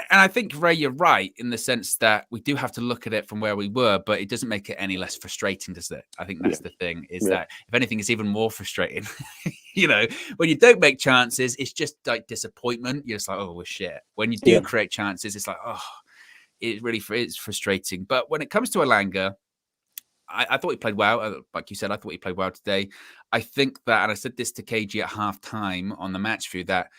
Speaker 1: And I think, Ray, you're right in the sense that we do have to look at it from where we were, but it doesn't make it any less frustrating, does it? I think that's the thing, is that if anything, it's even more frustrating. When you don't make chances, it's just like disappointment. You're just like, oh, well, shit. When you do create chances, it's like, oh, it really is frustrating. But when it comes to Olanga, I thought he played well. Like you said, I thought he played well today. I think that, and I said this to KG at half-time on the match view, that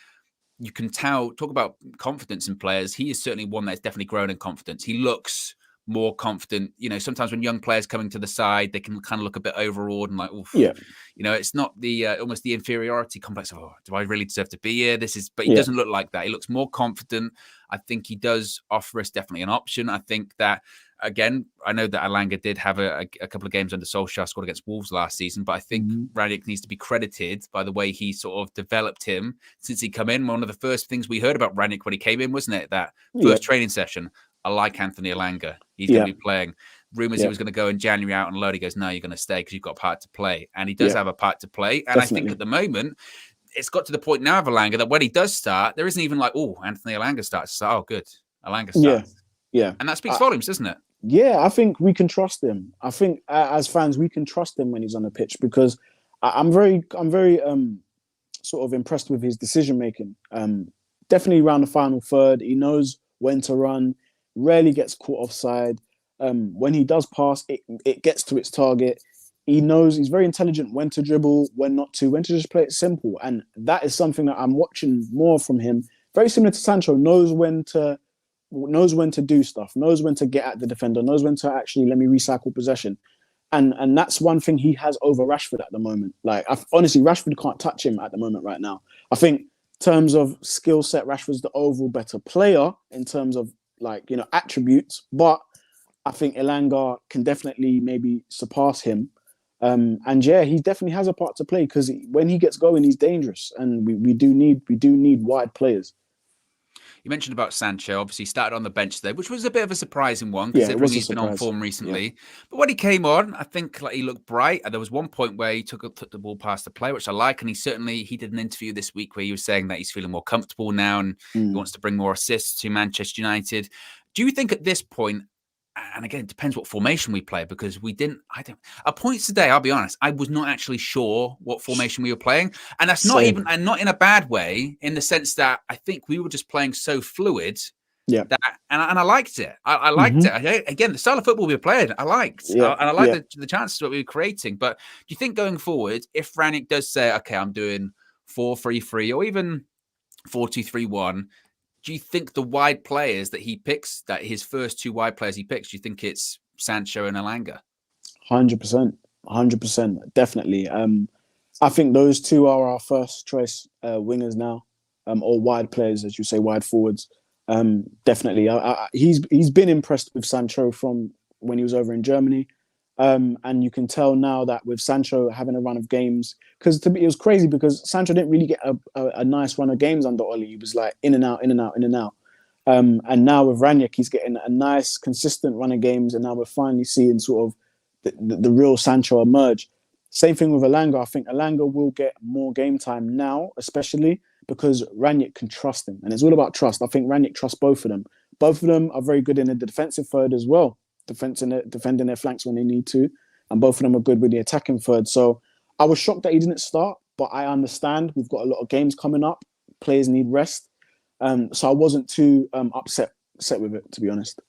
Speaker 1: you can tell, talk about confidence in players. He is certainly one that's definitely grown in confidence. He looks more confident. Sometimes when young players coming to the side, they can kind of look a bit overawed and like, oof. It's not the almost the inferiority complex of, oh, do I really deserve to be here? But he doesn't look like that. He looks more confident. I think he does offer us definitely an option. I think that, again, I know that Olanga did have a couple of games under Solskjaer, scored against Wolves last season, but I think Ranić needs to be credited by the way he sort of developed him since he come in. One of the first things we heard about Ranić when he came in, wasn't it? That first training session. I like Anthony Olanga. He's
Speaker 2: Yeah.
Speaker 1: going to be playing. Rumours he was going to go in January out on loan. He goes, no, you're going to stay because you've got a part to play. And he does have a part to play. And
Speaker 2: Definitely.
Speaker 1: I think at the moment, it's got to the point now of Olanga that when he does start, there isn't even like, oh, Anthony Olanga starts. So, oh, good. Olanga starts.
Speaker 2: Yeah.
Speaker 1: And that speaks volumes, doesn't it?
Speaker 2: Yeah, I think we can trust him. I think as fans, we can trust him when he's on the pitch because I'm very sort of impressed with his decision making. Definitely around the final third, he knows when to run, rarely gets caught offside. When he does pass, it gets to its target. He knows he's very intelligent when to dribble, when not to, when to just play it simple. And that is something that I'm watching more from him. Very similar to Sancho, knows when to do stuff, knows when to get at the defender, knows when to actually let me recycle possession. And that's one thing he has over Rashford at the moment. Like, honestly, Rashford can't touch him at the moment right now. I think in terms of skill set, Rashford's the overall better player in terms of attributes, but I think Elanga can definitely maybe surpass him. And yeah, he definitely has a part to play because when he gets going, he's dangerous, and we do need wide players.
Speaker 1: You mentioned about Sancho. Obviously, started on the bench today, which was a bit of a surprising one considering he's been on form recently. Yeah. But when he came on, I think he looked bright. There was one point where he took the ball past the player, which I like. And he did an interview this week where he was saying that he's feeling more comfortable now and he wants to bring more assists to Manchester United. Do you think at this point, and again, it depends what formation we play because at points today, I'll be honest, I was not actually sure what formation we were playing. And that's not in a bad way, in the sense that I think we were just playing so fluid.
Speaker 2: Yeah.
Speaker 1: And I liked it. I liked it. Again, the style of football we were playing, I liked. Yeah. And I liked the chances that we were creating. But do you think going forward, if Ranić does say, okay, I'm doing 4-3-3 or even 4-2-3-1, do you think the wide players that he picks, that his first two wide players he picks, do you think it's Sancho and Olanga?
Speaker 2: 100%, definitely. I think those two are our first choice wingers now, or wide players, as you say, wide forwards. Definitely, he's been impressed with Sancho from when he was over in Germany, and you can tell now that with Sancho having a run of games, because to me it was crazy because Sancho didn't really get a nice run of games under Oli. He was like in and out. And now with Ranić, he's getting a nice, consistent run of games, and now we're finally seeing sort of the real Sancho emerge. Same thing with Olanga. I think Olanga will get more game time now, especially because Ranić can trust him, and it's all about trust. I think Ranić trusts both of them. Both of them are very good in the defensive third as well, defending their flanks when they need to, and both of them are good with the attacking third. So I was shocked that he didn't start, but I understand we've got a lot of games coming up. Players need rest. So I wasn't too upset with it, to be honest.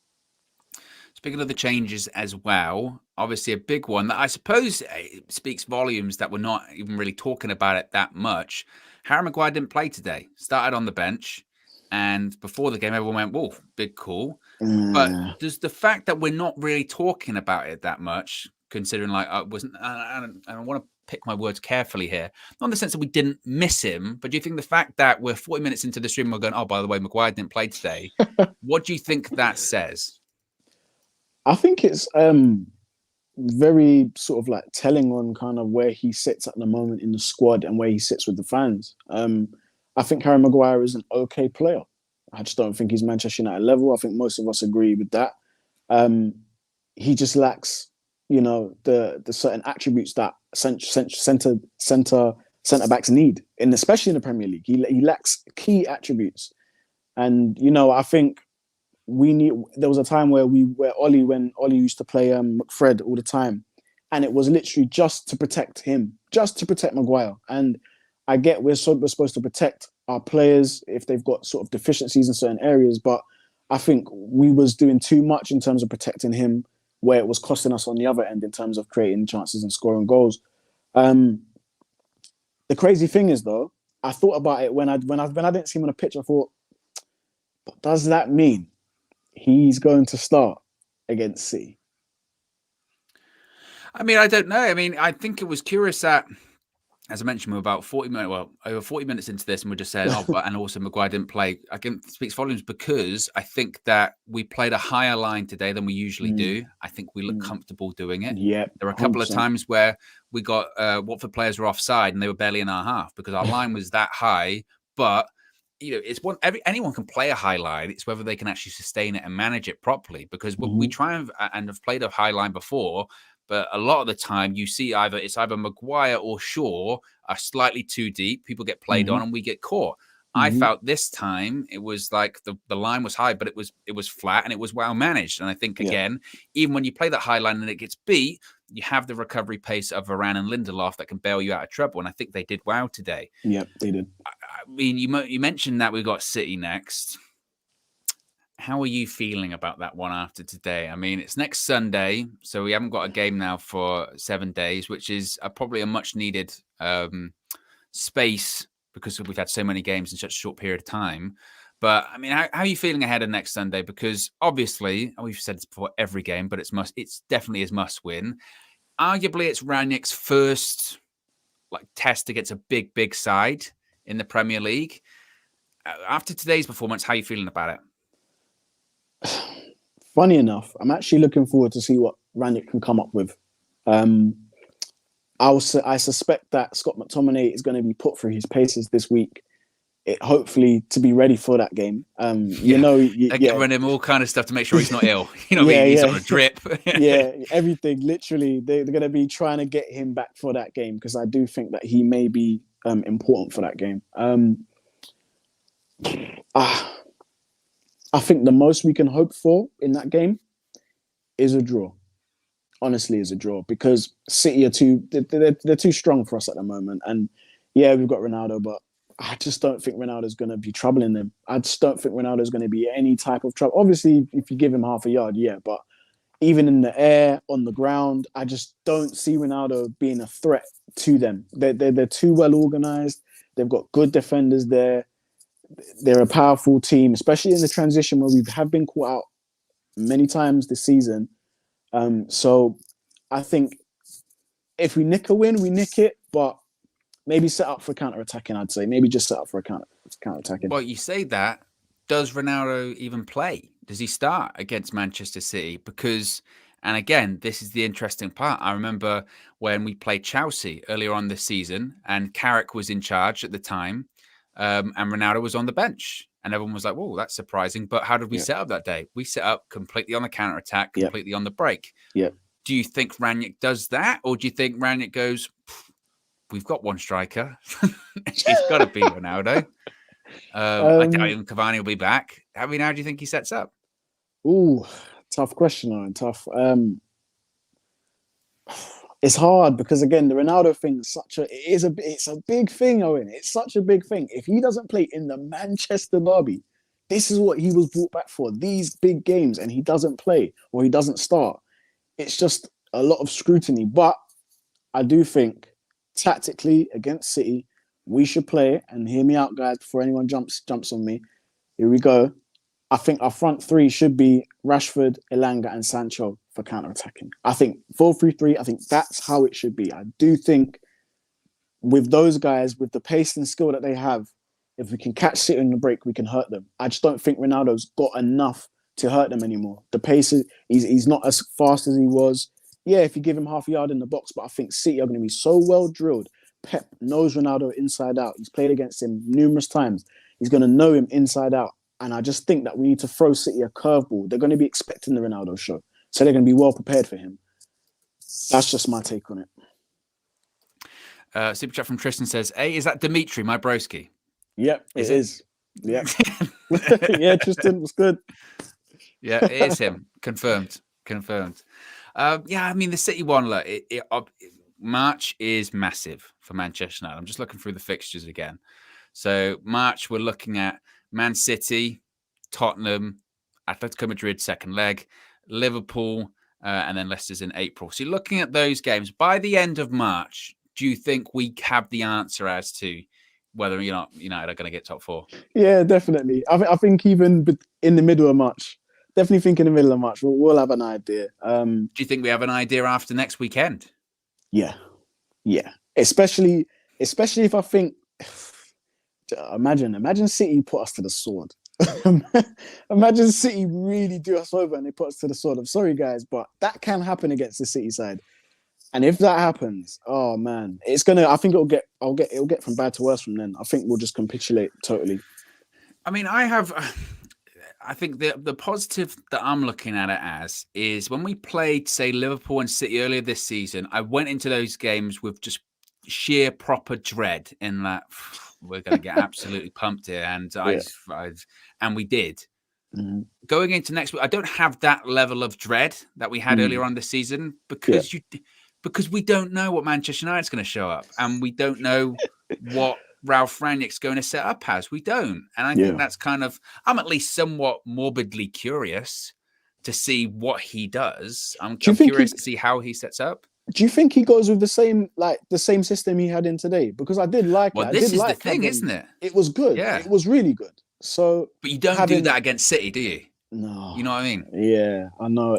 Speaker 1: Speaking of the changes as well, obviously a big one that I suppose speaks volumes that we're not even really talking about it that much. Harry Maguire didn't play today, started on the bench. And before the game, everyone went, whoa, big call. But does the fact that we're not really talking about it that much, considering I want to pick my words carefully here, not in the sense that we didn't miss him, but do you think the fact that we're 40 minutes into the stream and we're going, oh, by the way, Maguire didn't play today, what do you think that says?
Speaker 2: I think it's very sort of telling on kind of where he sits at the moment in the squad and where he sits with the fans. I think Harry Maguire is an okay player. I just don't think he's Manchester United level. I think most of us agree with that. He just lacks, the certain attributes that centre backs need, and especially in the Premier League. He lacks key attributes, and I think there was a time where when Ollie used to play McFred all the time, and it was literally just to protect him, just to protect Maguire. And I get we're supposed to protect our players if they've got sort of deficiencies in certain areas, but I think we was doing too much in terms of protecting him, where it was costing us on the other end in terms of creating chances and scoring goals. The crazy thing is, though, I thought about it when I didn't see him on a pitch. I thought, what does that mean? He's going to start against City.
Speaker 1: I mean, I don't know. I mean, I think it was curious that, as I mentioned, we're about over 40 minutes into this, and we're just saying, and also Maguire didn't play. Again, it speaks volumes because I think that we played a higher line today than we usually do. I think we look comfortable doing it.
Speaker 2: Yeah,
Speaker 1: there were a couple 100%. Of times where we got Watford players were offside and they were barely in our half because our line was that high. But it's anyone can play a high line. It's whether they can actually sustain it and manage it properly. Because we try and have played a high line before, but a lot of the time you see it's either Maguire or Shaw are slightly too deep. People get played on and we get caught. I felt this time it was like the line was high, but it was flat and it was well managed. And I think, again, even when you play that high line and it gets beat, you have the recovery pace of Varane and Lindelof that can bail you out of trouble. And I think they did well today.
Speaker 2: Yeah, they did.
Speaker 1: I mean, you mentioned that we've got City next. How are you feeling about that one after today? I mean, it's next Sunday, so we haven't got a game now for 7 days, which is probably a much needed space because we've had so many games in such a short period of time. But I mean, how are you feeling ahead of next Sunday? Because obviously, we've said this before every game, but it's definitely his must win. Arguably, it's Rangnick's first test against a big side in the Premier League. After today's performance, how are you feeling about it?
Speaker 2: Funny enough, I'm actually looking forward to see what Rangnick can come up with. I suspect that Scott McTominay is going to be put through his paces this week, hopefully to be ready for that game.
Speaker 1: Giving him all kind of stuff to make sure he's not ill. He's on a drip.
Speaker 2: Everything. Literally, they're going to be trying to get him back for that game because I do think that he may be important for that game. I think the most we can hope for in that game is a draw. Honestly, is a draw because City are they're too strong for us at the moment. And yeah, we've got Ronaldo, but I just don't think Ronaldo's going to be troubling them. I just don't think Ronaldo's going to be any type of trouble. Obviously, if you give him half a yard, yeah, but even in the air, on the ground, I just don't see Ronaldo being a threat to them. They're too well organised. They've got good defenders there. They're a powerful team, especially in the transition where we have been caught out many times this season. So I think if we nick a win, we nick it, but maybe set up for counter-attacking, I'd say. Maybe just set up for a counter-attacking.
Speaker 1: Well, you say that. Does Ronaldo even play? Does he start against Manchester City? Because, and again, this is the interesting part. I remember when we played Chelsea earlier on this season and Carrick was in charge at the time and Ronaldo was on the bench. And everyone was like, whoa, that's surprising. But how did we set up that day? We set up completely on the counter-attack, completely on the break.
Speaker 2: Yeah.
Speaker 1: Do you think Rangnick does that? Or do you think Rangnick goes, we've got one striker. He's got to be Ronaldo. I doubt even Cavani will be back. How do you think he sets up?
Speaker 2: Ooh, tough question, Owen. Tough. It's hard because again, the Ronaldo thing it's a big thing, Owen. It's such a big thing. If he doesn't play in the Manchester derby, this is what he was brought back for. These big games, and he doesn't play or he doesn't start. It's just a lot of scrutiny. But I do think tactically against City, we should play. And hear me out, guys, before anyone jumps on me. Here we go. I think our front three should be Rashford, Olanga, and Sancho for counter-attacking. I think 4-3-3, I think that's how it should be. I do think with those guys, with the pace and skill that they have, if we can catch City in the break, we can hurt them. I just don't think Ronaldo's got enough to hurt them anymore. The pace, he's not as fast as he was. Yeah, if you give him half a yard in the box, but I think City are going to be so well drilled. Pep knows Ronaldo inside out. He's played against him numerous times. He's going to know him inside out. And I just think that we need to throw City a curveball. They're going to be expecting the Ronaldo show. So they're going to be well prepared for him. That's just my take on it.
Speaker 1: Super chat from Tristan says, hey, is that Dimitri, my broski?
Speaker 2: Yep, it is. Yep. Yeah, Tristan was good.
Speaker 1: Yeah, it is him. Confirmed. I mean, the City one, look, March is massive for Manchester United. I'm just looking through the fixtures again. So March, we're looking at Man City, Tottenham, Atletico Madrid, second leg, Liverpool, and then Leicester's in April. So you're looking at those games. By the end of March, do you think we have the answer as to whether United are going to get top four?
Speaker 2: Yeah, definitely. I think even in the middle of March, definitely think in the middle of March, we'll have an idea.
Speaker 1: Do you think we have an idea after next weekend?
Speaker 2: Yeah. Especially if I think... Imagine City put us to the sword. Imagine City really do us over and they put us to the sword. I'm sorry, guys, but that can happen against the City side. And if that happens, oh man, I think it'll get from bad to worse from then. I think we'll just capitulate totally.
Speaker 1: I mean, I think the positive that I'm looking at it as is when we played, say, Liverpool and City earlier this season, I went into those games with just sheer proper dread in that we're going to get absolutely pumped here. And and we did.
Speaker 2: Mm-hmm.
Speaker 1: Going into next week, I don't have that level of dread that we had earlier on this season because we don't know what Manchester United's going to show up, and we don't know what Ralph Rangnick's going to set up as. We don't, and I think that's kind of. I'm at least somewhat morbidly curious to see what he does. I'm curious to see how he sets up.
Speaker 2: Do you think he goes with the same system he had in today? Because I did like it.
Speaker 1: This is the thing, isn't it?
Speaker 2: It was good.
Speaker 1: Yeah.
Speaker 2: It was really good. So,
Speaker 1: but you don't do that against City, do you?
Speaker 2: No.
Speaker 1: You know what I mean?
Speaker 2: Yeah, I know.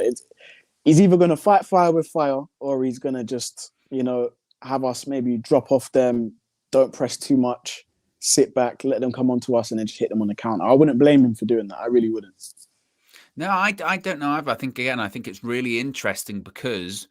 Speaker 2: He's either going to fight fire with fire, or he's going to just, have us maybe drop off them, don't press too much, sit back, let them come onto us, and then just hit them on the counter. I wouldn't blame him for doing that. I really wouldn't.
Speaker 1: No, I don't know either. I think it's really interesting because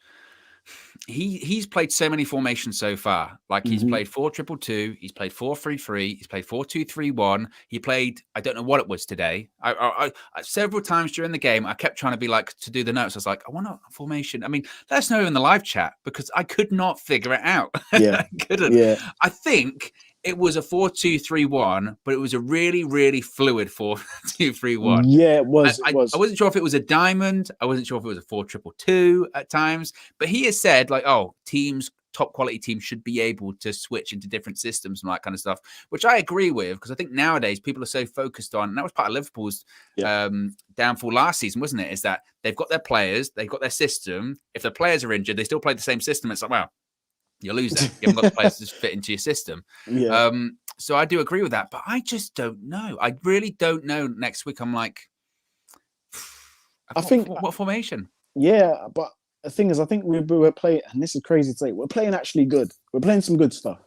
Speaker 1: he's played so many formations so far. Like he's played 4-2-2, he's played 4-3-3, he's played 4-2-3-1. He played, I don't know what it was today. I several times during the game, I kept trying to be like to do the notes. I was like, I want a formation. I mean, let us know in the live chat because I could not figure it out.
Speaker 2: Yeah,
Speaker 1: I couldn't.
Speaker 2: Yeah.
Speaker 1: I think it was a 4-2-3-1, but it was a really, really fluid 4-2-3-1.
Speaker 2: Yeah, it was.
Speaker 1: I wasn't sure if it was a diamond. I wasn't sure if it was a 4-2-2 at times. But he has said, like, top quality teams should be able to switch into different systems and that kind of stuff, which I agree with because I think nowadays people are so focused on, and that was part of Liverpool's downfall last season, wasn't it? Is that they've got their players, they've got their system. If the players are injured, they still play the same system. It's like, well, you lose them. You haven't got the players to fit into your system.
Speaker 2: Yeah.
Speaker 1: So I do agree with that, but I just don't know. I really don't know. Next week, I'm like, what formation?
Speaker 2: Yeah, but the thing is, I think we're playing, and this is crazy to say, we're playing actually good. We're playing some good stuff.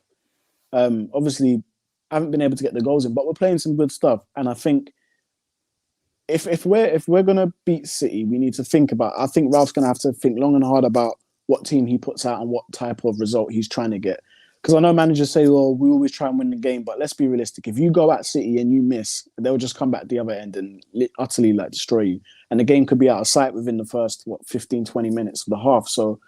Speaker 2: Obviously, I haven't been able to get the goals in, but we're playing some good stuff. And I think if we're gonna beat City, we need to think about. I think Ralph's gonna have to think long and hard about what team he puts out and what type of result he's trying to get. Because I know managers say, well, we always try and win the game, but let's be realistic. If you go at City and you miss, they'll just come back the other end and utterly destroy you. And the game could be out of sight within the first, 15, 20 minutes of the half. So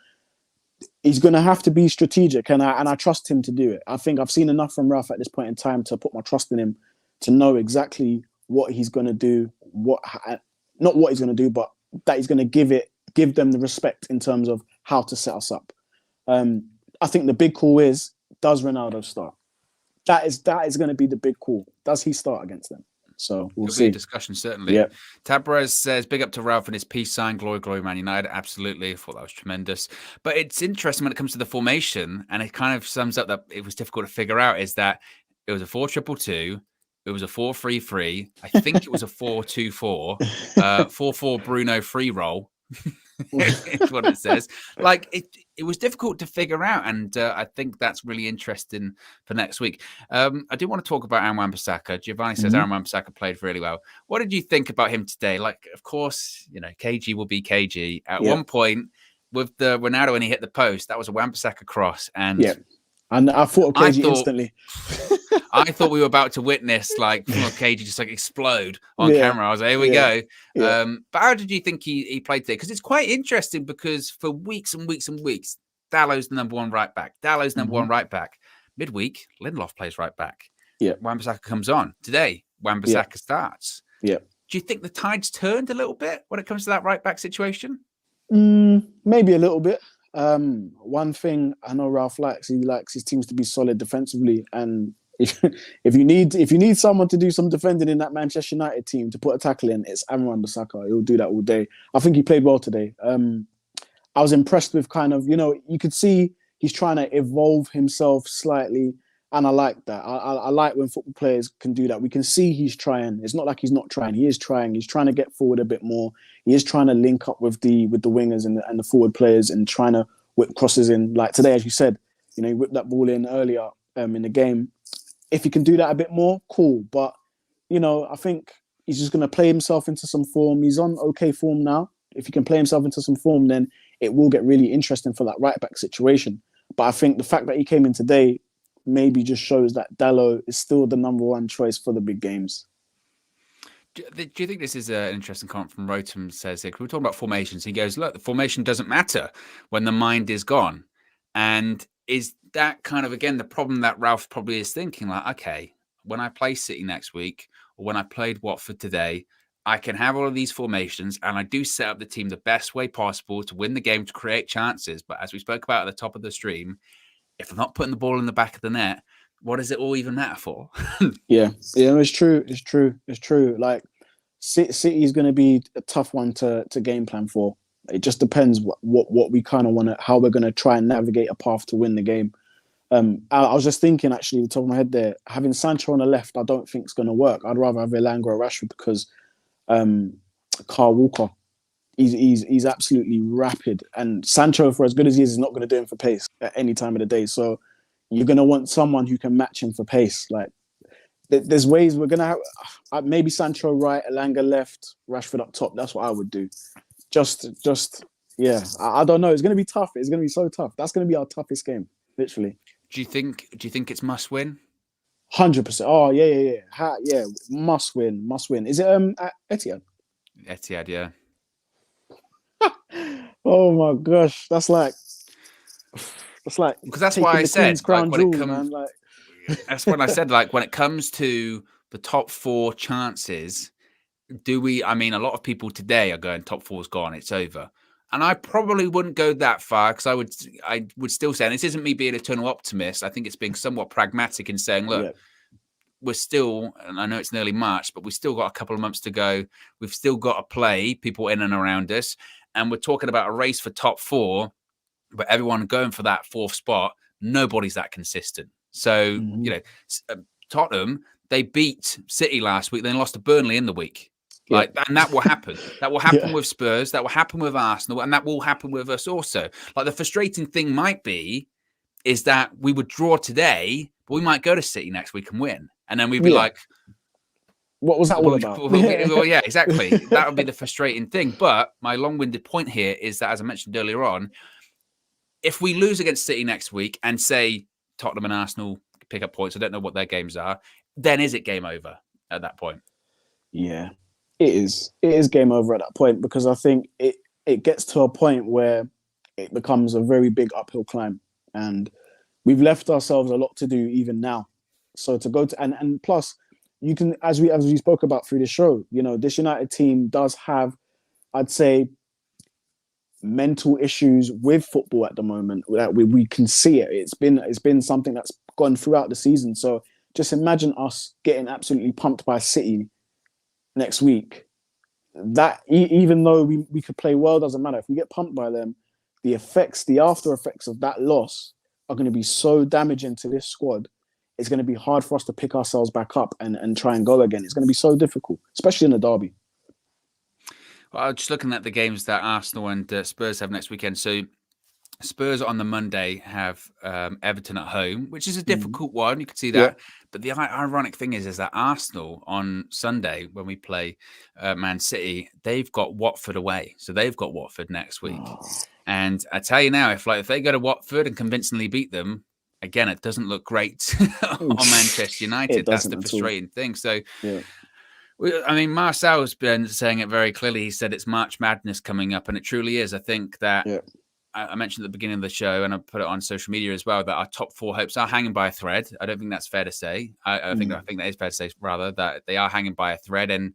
Speaker 2: he's going to have to be strategic, and I trust him to do it. I think I've seen enough from Ralph at this point in time to put my trust in him to know exactly what he's going to do, not what he's going to do, but that he's going to give them the respect in terms of how to set us up. I think the big call is, does Ronaldo start? That is going to be the big call. Does he start against them? So we'll see.
Speaker 1: Be a discussion, certainly.
Speaker 2: Yeah.
Speaker 1: Tabarez says, big up to Ralph and his peace sign. Glory, glory, Man United. Absolutely. I thought that was tremendous. But it's interesting when it comes to the formation, and it kind of sums up that it was difficult to figure out, is that it was a 4-2-2. It was a 4-3-3. I think it was a 4-2-4. 4-4 Bruno free roll. It's what it says. Like it was difficult to figure out, and I think that's really interesting for next week. I do want to talk about Aaron Wan-Bissaka. Giovanni says Aaron Wan-Bissaka played really well. What did you think about him today? Like, of course, KG will be KG. At one point, with the Ronaldo when he hit the post, that was a Wan-Bissaka cross, and
Speaker 2: and I thought of KG instantly.
Speaker 1: I thought we were about to witness KG just explode on camera. I was like, here we go. Yeah. But how did you think he played today? Because it's quite interesting because for weeks and weeks and weeks, Dallow's the number one right back. One right back. Midweek, Lindelof plays right back.
Speaker 2: Yeah.
Speaker 1: Wan-Bissaka comes on. Today, Wan-Bissaka starts.
Speaker 2: Yeah.
Speaker 1: Do you think the tide's turned a little bit when it comes to that right back situation?
Speaker 2: Maybe a little bit. One thing I know Ralph likes his teams to be solid defensively, and if you need someone to do some defending in that Manchester United team to put a tackle in, it's Aaron Wan-Bissaka. He'll do that all day. I think he played well today. I was impressed with you could see he's trying to evolve himself slightly, and I like that. I like when football players can do that. We can see he's trying. It's not like he's not trying. He is trying. He's trying to get forward a bit more. He is trying to link up with the wingers and the forward players and trying to whip crosses in. Like today, as you said, he whipped that ball in earlier in the game. If he can do that a bit more, cool. But, I think he's just going to play himself into some form. He's on okay form now. If he can play himself into some form, then it will get really interesting for that right-back situation. But I think the fact that he came in today maybe just shows that Dalot is still the number one choice for the big games.
Speaker 1: Do you think this is an interesting comment from Rotem? Says we're talking about formations. He goes, look, the formation doesn't matter when the mind is gone. And is that kind of, again, the problem that Ralph probably is thinking, like, okay, when I play City next week, or when I played Watford today, I can have all of these formations and I do set up the team the best way possible to win the game, to create chances. But as we spoke about at the top of the stream, if I'm not putting the ball in the back of the net, what does it all even matter for?
Speaker 2: Yeah, it's true. Like City is going to be a tough one to game plan for. It just depends what we kind of want to, how we're going to try and navigate a path to win the game. I was just thinking, actually, the top of my head there, having Sancho on the left, I don't think it's going to work. I'd rather have Olanga or Rashford because Carl Walker, he's absolutely rapid, and Sancho, for as good as he is not going to do him for pace at any time of the day. So you're going to want someone who can match him for pace. Like there's ways we're going to have maybe Sancho right, Olanga left, Rashford up top. That's what I would do. Just yeah. I don't know. It's going to be tough. It's going to be so tough. That's going to be our toughest game, literally.
Speaker 1: Do you think it's must win?
Speaker 2: 100%. Oh yeah. Yeah, must win. Is it at Etihad?
Speaker 1: Etihad, yeah.
Speaker 2: Oh my gosh, that's like
Speaker 1: because that's why I said
Speaker 2: crown
Speaker 1: like,
Speaker 2: jewel, man. Like
Speaker 1: that's what I said. Like when it comes to the top 4 chances, do we? I mean, a lot of people today are going top 4's gone, it's over. And I probably wouldn't go that far because I would still say, and this isn't me being an eternal optimist. I think it's being somewhat pragmatic in saying, look, we're still, and I know it's nearly March, but we've still got a couple of months to go. We've still got to play people in and around us. And we're talking about a race for top 4, but everyone going for that 4th spot, nobody's that consistent. So, Tottenham, they beat City last week, then lost to Burnley in the week. And that will happen. That will happen with Spurs. That will happen with Arsenal. And that will happen with us also. Like the frustrating thing might be is that we would draw today, but we might go to City next week and win. And then we'd be like,
Speaker 2: what was that all about?
Speaker 1: Well, yeah, exactly. That would be the frustrating thing. But my long-winded point here is that, as I mentioned earlier on, if we lose against City next week and say Tottenham and Arsenal pick up points, I don't know what their games are, then is it game over at that point?
Speaker 2: Yeah, it is. It is game over at that point because I think it gets to a point where it becomes a very big uphill climb. And we've left ourselves a lot to do even now. So to go to, and plus, you can, as we spoke about through the show, this United team does have, I'd say, mental issues with football at the moment. That we can see it. It's been something that's gone throughout the season. So just imagine us getting absolutely pumped by City next week. That even though we could play well, doesn't matter. If we get pumped by them, the after effects of that loss are going to be so damaging to this squad. It's going to be hard for us to pick ourselves back up and try and go again. It's going to be so difficult, especially in the derby.
Speaker 1: Well, just looking at the games that Arsenal and Spurs have next weekend. So Spurs on the Monday have Everton at home, which is a difficult one. You can see that. Yeah. But the ironic thing is that Arsenal on Sunday, when we play Man City, they've got Watford away. So they've got Watford next week. And I tell you now, if they go to Watford and convincingly beat them, again, it doesn't look great on Manchester United. That's the frustrating thing. So, I mean, Marcel's been saying it very clearly. He said it's March Madness coming up, and it truly is. I think that I mentioned at the beginning of the show, and I put it on social media as well, that our top 4 hopes are hanging by a thread. I don't think that's fair to say. I think that is fair to say, rather, that they are hanging by a thread, and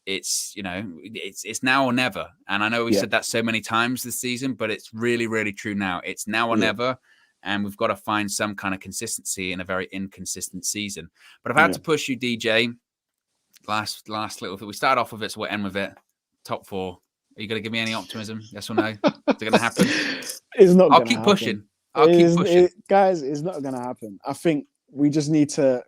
Speaker 1: it's it's now or never. And I know we said that so many times this season, but it's really, really true now. It's now or never. And we've got to find some kind of consistency in a very inconsistent season. But I've had to push you, DJ. Last little thing. We start off with it, so we'll end with it. Top 4. Are you going to give me any optimism? Yes or no? Is it going to happen?
Speaker 2: It's not.
Speaker 1: I'll keep pushing.
Speaker 2: Guys, it's not going to happen. I think we just need to.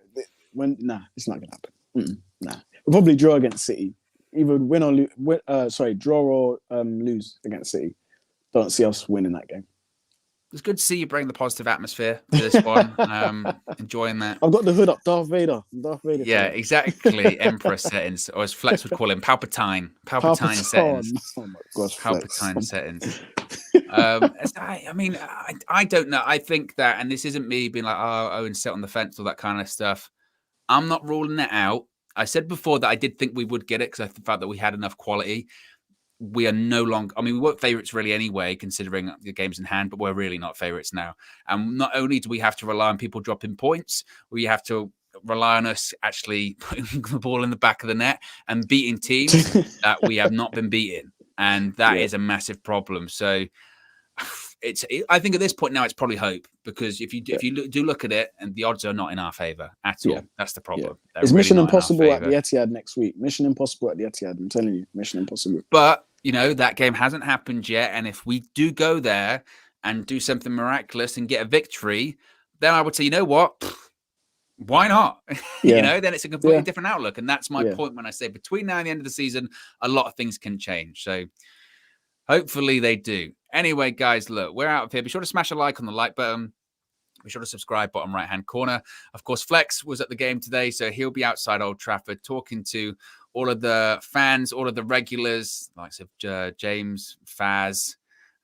Speaker 2: It's not going to happen. Nah, we'll probably draw against City. Either win or lose. Draw or lose against City. Don't see us winning that game.
Speaker 1: It's good to see you bring the positive atmosphere to this one. Enjoying that.
Speaker 2: I've got the hood up. Darth Vader.
Speaker 1: Yeah, exactly. Emperor settings. Or as Flex would call him, Palpatine. Palpatine settings.
Speaker 2: Oh my gosh,
Speaker 1: Palpatine settings. I don't know. I think that, and this isn't me being like, oh, Owen sit on the fence, all that kind of stuff. I'm not ruling it out. I said before that I did think we would get it because I felt that we had enough quality. We are no longer, I mean, we weren't favourites really anyway, considering the games in hand, but we're really not favourites now. And not only do we have to rely on people dropping points, we have to rely on us actually putting the ball in the back of the net and beating teams that we have not been beaten. And that is a massive problem. So I think at this point now it's probably hope, because if you do look at it, and the odds are not in our favour at all. That's the problem.
Speaker 2: It's really Mission Impossible at the Etihad next week. Mission Impossible at the Etihad. I'm telling you, Mission Impossible.
Speaker 1: But that game hasn't happened yet, and if we do go there and do something miraculous and get a victory, then I would say, you know what? Why not? Then it's a completely different outlook, and that's my point when I say between now and the end of the season, a lot of things can change. So hopefully they do. Anyway, guys, look, we're out of here. Be sure to smash a like on the like button. Be sure to subscribe, bottom right-hand corner. Of course, Flex was at the game today, so he'll be outside Old Trafford talking to all of the fans, all of the regulars, like James, Faz,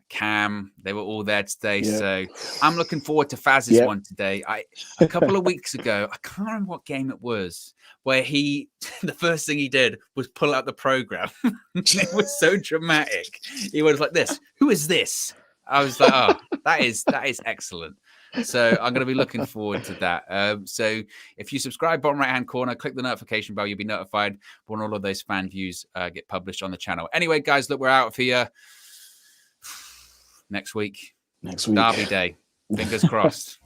Speaker 1: Cam. They were all there today, so I'm looking forward to Faz's one today. A couple of weeks ago, I can't remember what game it was, where the first thing he did was pull out the program. It was so dramatic. He was like this. Who is this? I was like, oh, that is excellent. So I'm going to be looking forward to that. So if you subscribe, bottom right-hand corner, click the notification bell, you'll be notified when all of those fan views get published on the channel. Anyway, guys, look, we're out of here. Next week.
Speaker 2: Derby
Speaker 1: Day. Fingers crossed.